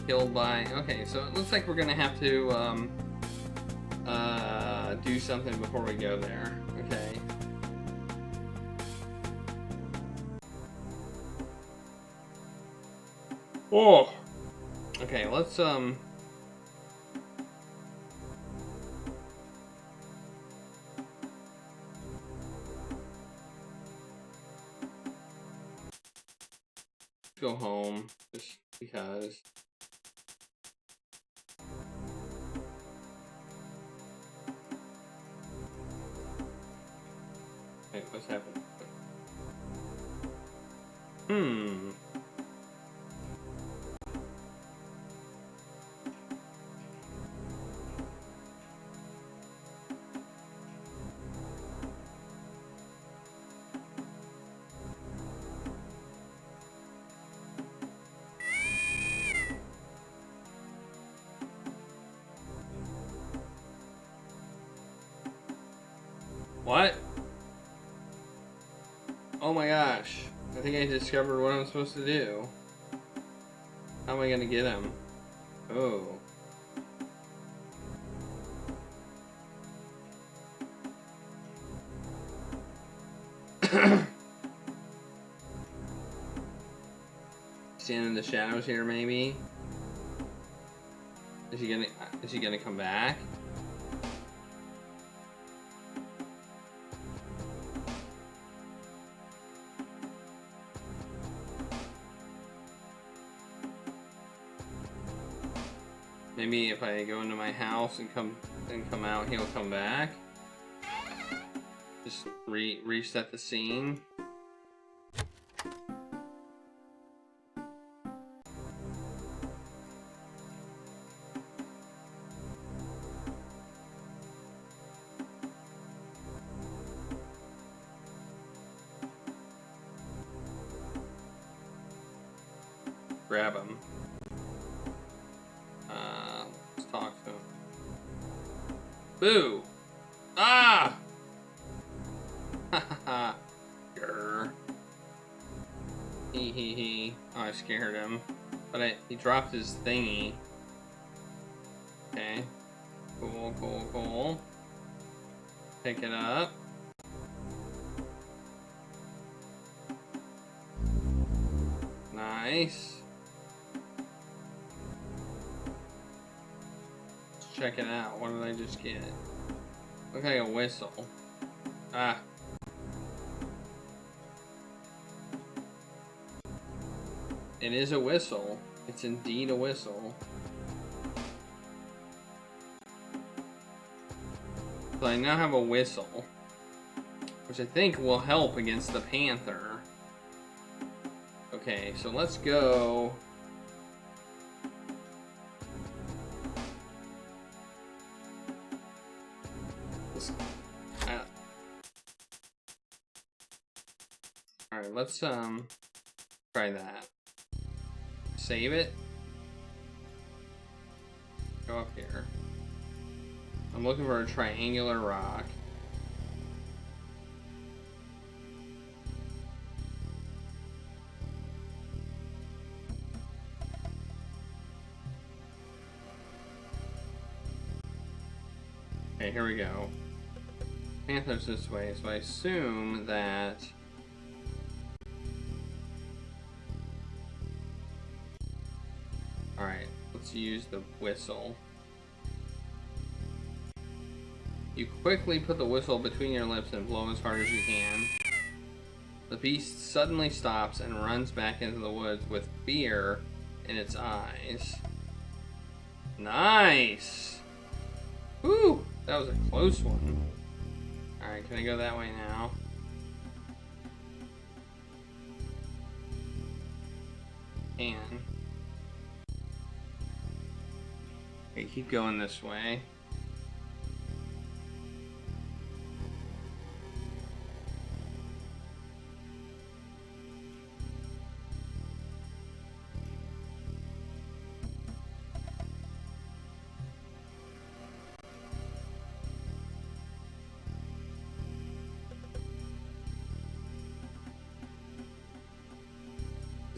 killed by... Okay, so it looks like we're gonna have to, do something before we go there. Okay. Oh! Okay, let's, go home, just because. Wait, what's happening? What? Oh my gosh. I think I discovered what I'm supposed to do. How am I gonna get him? Oh. Stand in the shadows here, maybe? Is he gonna come back? Maybe if I go into my house and come out, he'll come back. Just reset the scene. Grab him. Let's talk to him. Boo! Ah! Ha ha ha. Grr. Hee hee hee. Oh, I scared him. But he dropped his thingy. Okay. Cool, cool, cool. Pick it up. Nice. Let's check it out. What did I just get? Looks like a whistle. Ah. It is a whistle. It's indeed a whistle. So I now have a whistle, which I think will help against the panther. Okay, so let's go. Alright, let's try that. Save it. Go up here. I'm looking for a triangular rock. Okay, here we go. Panther's this way, so I assume that... Alright, let's use the whistle. You quickly put the whistle between your lips and blow as hard as you can. The beast suddenly stops and runs back into the woods with fear in its eyes. Nice! Whew! That was a close one. Alright, can I go that way now? Can. Okay, keep going this way.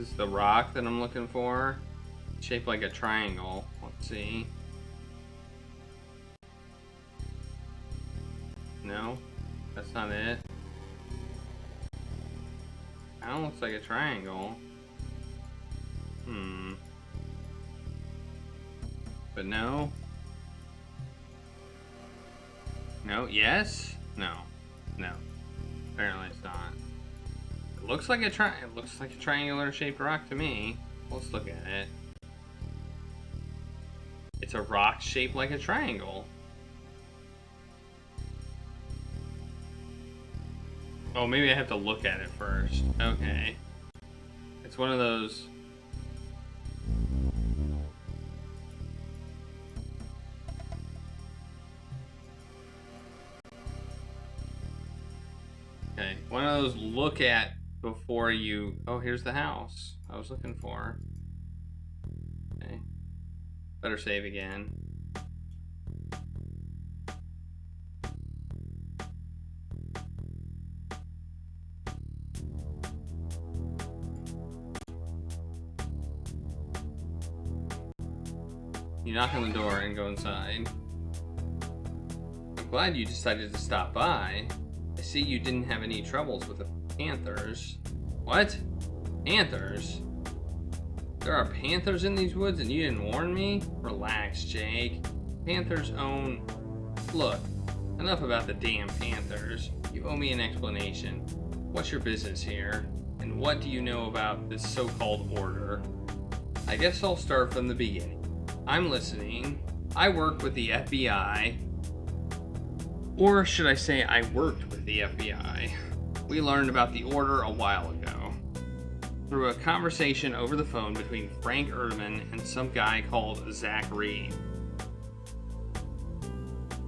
This is the rock that I'm looking for. Shaped like a triangle. Let's see. No, that's not it. That one looks like a triangle. But no. No, yes? No. No. Apparently it's not. It looks like a triangular shaped rock to me. Let's look at it. It's a rock shaped like a triangle. Oh, maybe I have to look at it first. Okay. It's one of those... Okay, one of those look at before you... Oh, here's the house I was looking for. Okay. Better save again. You knock on the door and go inside. I'm glad you decided to stop by. I see you didn't have any troubles with the panthers. What? Panthers? There are panthers in these woods and you didn't warn me? Relax, Jake. Panthers own... Look, enough about the damn panthers. You owe me an explanation. What's your business here? And what do you know about this so-called order? I guess I'll start from the beginning. I'm listening. I work with the FBI. Or should I say I worked with the FBI. We learned about the order a while ago. Through a conversation over the phone between Frank Erdman and some guy called Zach Reed.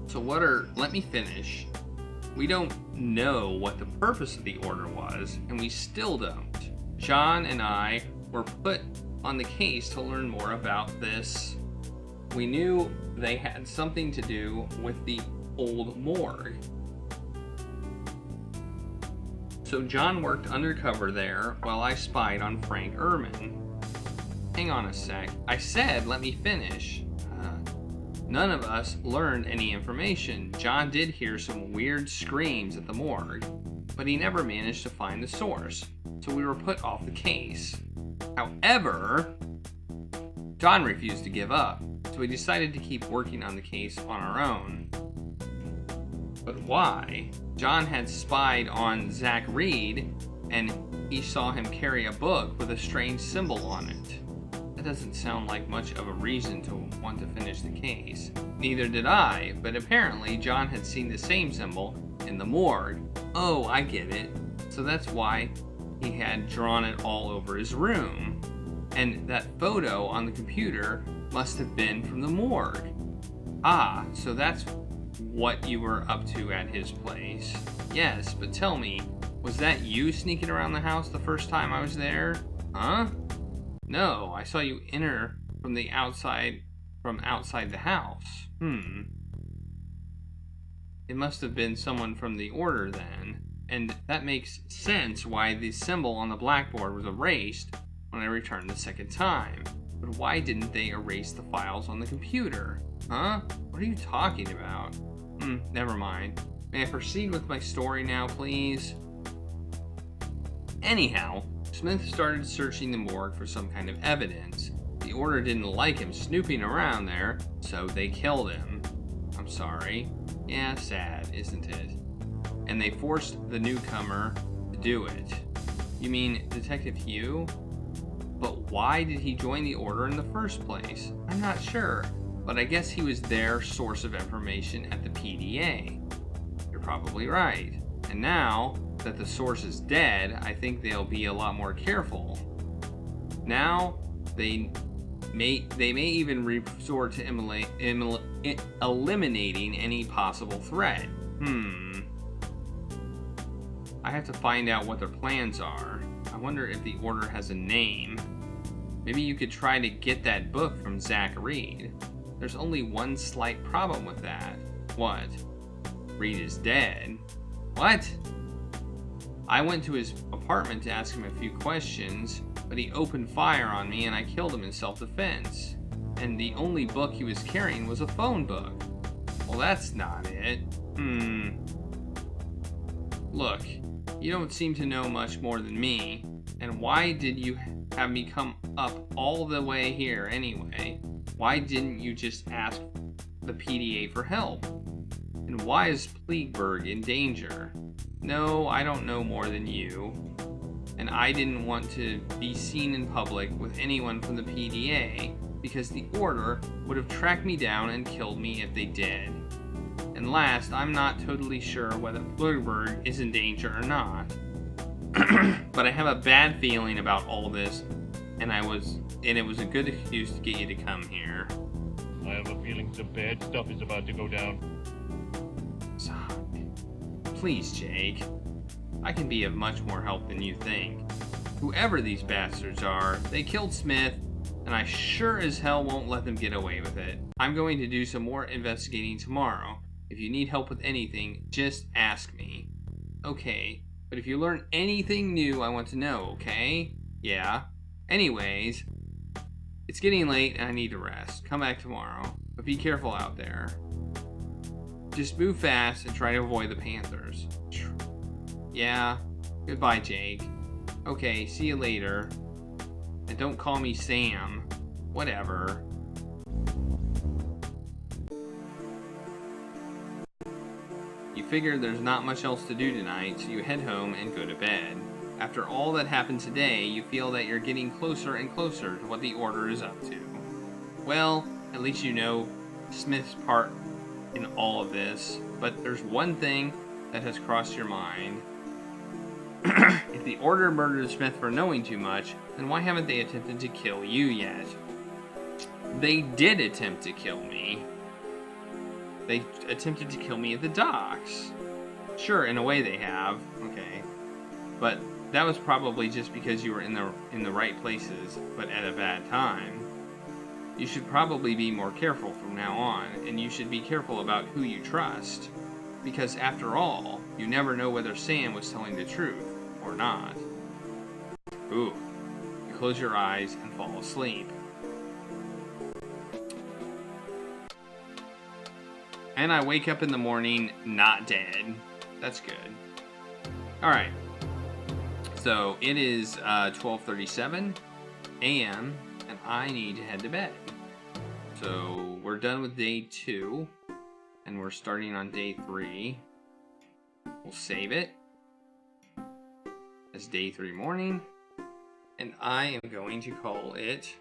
So let me finish. We don't know what the purpose of the order was, and we still don't. John and I were put on the case to learn more about this. We knew they had something to do with the old morgue. So John worked undercover there while I spied on Frank Erdman. Hang on a sec. I said let me finish. None of us learned any information. John did hear some weird screams at the morgue, but he never managed to find the source, so we were put off the case. However, John refused to give up, so we decided to keep working on the case on our own. But why? John had spied on Zach Reed, and he saw him carry a book with a strange symbol on it. That doesn't sound like much of a reason to want to finish the case. Neither did I, but apparently John had seen the same symbol in the morgue. Oh, I get it. So that's why he had drawn it all over his room. And that photo on the computer must have been from the morgue. Ah, so that's what you were up to at his place. Yes, but tell me, was that you sneaking around the house the first time I was there? Huh? No, I saw you enter from outside the house. It must have been someone from the order then. And that makes sense why the symbol on the blackboard was erased when I returned the second time. But why didn't they erase the files on the computer? Huh? What are you talking about? Never mind. May I proceed with my story now, please? Anyhow, Smith started searching the morgue for some kind of evidence. The order didn't like him snooping around there, so they killed him. I'm sorry. Yeah, sad, isn't it? And they forced the newcomer to do it. You mean Detective Hugh? But why did he join the order in the first place? I'm not sure, but I guess he was their source of information at the PDA. You're probably right. And now that the source is dead, I think they'll be a lot more careful. Now, they may even resort to eliminating any possible threat. I have to find out what their plans are. I wonder if the order has a name. Maybe you could try to get that book from Zach Reed. There's only one slight problem with that. What? Reed is dead. What? I went to his apartment to ask him a few questions, but he opened fire on me and I killed him in self-defense. And the only book he was carrying was a phone book. Well, that's not it. Look, you don't seem to know much more than me. And why did you have me come up all the way here anyway? Why didn't you just ask the PDA for help? And why is Pleurghburg in danger? No, I don't know more than you. And I didn't want to be seen in public with anyone from the PDA because the Order would have tracked me down and killed me if they did. And last, I'm not totally sure whether Pleurghburg is in danger or not. But I have a bad feeling about all this, and it was a good excuse to get you to come here. I have a feeling some bad stuff is about to go down. Please, Jake. I can be of much more help than you think. Whoever these bastards are, they killed Smith, and I sure as hell won't let them get away with it. I'm going to do some more investigating tomorrow. If you need help with anything, just ask me. Okay, but if you learn anything new, I want to know, okay? Yeah. Anyways, it's getting late and I need to rest. Come back tomorrow, but be careful out there. Just move fast and try to avoid the Panthers. Yeah. Goodbye, Jake. Okay, see you later. And don't call me Sam. Whatever. You figure there's not much else to do tonight, so you head home and go to bed. After all that happened today, you feel that you're getting closer and closer to what the Order is up to. Well, at least you know Smith's part in all of this, but there's one thing that has crossed your mind. If the Order murdered Smith for knowing too much, then why haven't they attempted to kill you yet? They did attempt to kill me. They attempted to kill me at the docks. Sure, in a way they have. Okay. But that was probably just because you were in the right places, but at a bad time. You should probably be more careful from now on, and you should be careful about who you trust. Because after all, you never know whether Sam was telling the truth or not. Ooh. You close your eyes and fall asleep. And I wake up in the morning not dead. That's good. Alright. So it is 12:37 a.m. and I need to head to bed. So we're done with day 2 and we're starting on day 3. We'll save it as day 3 morning and I am going to call it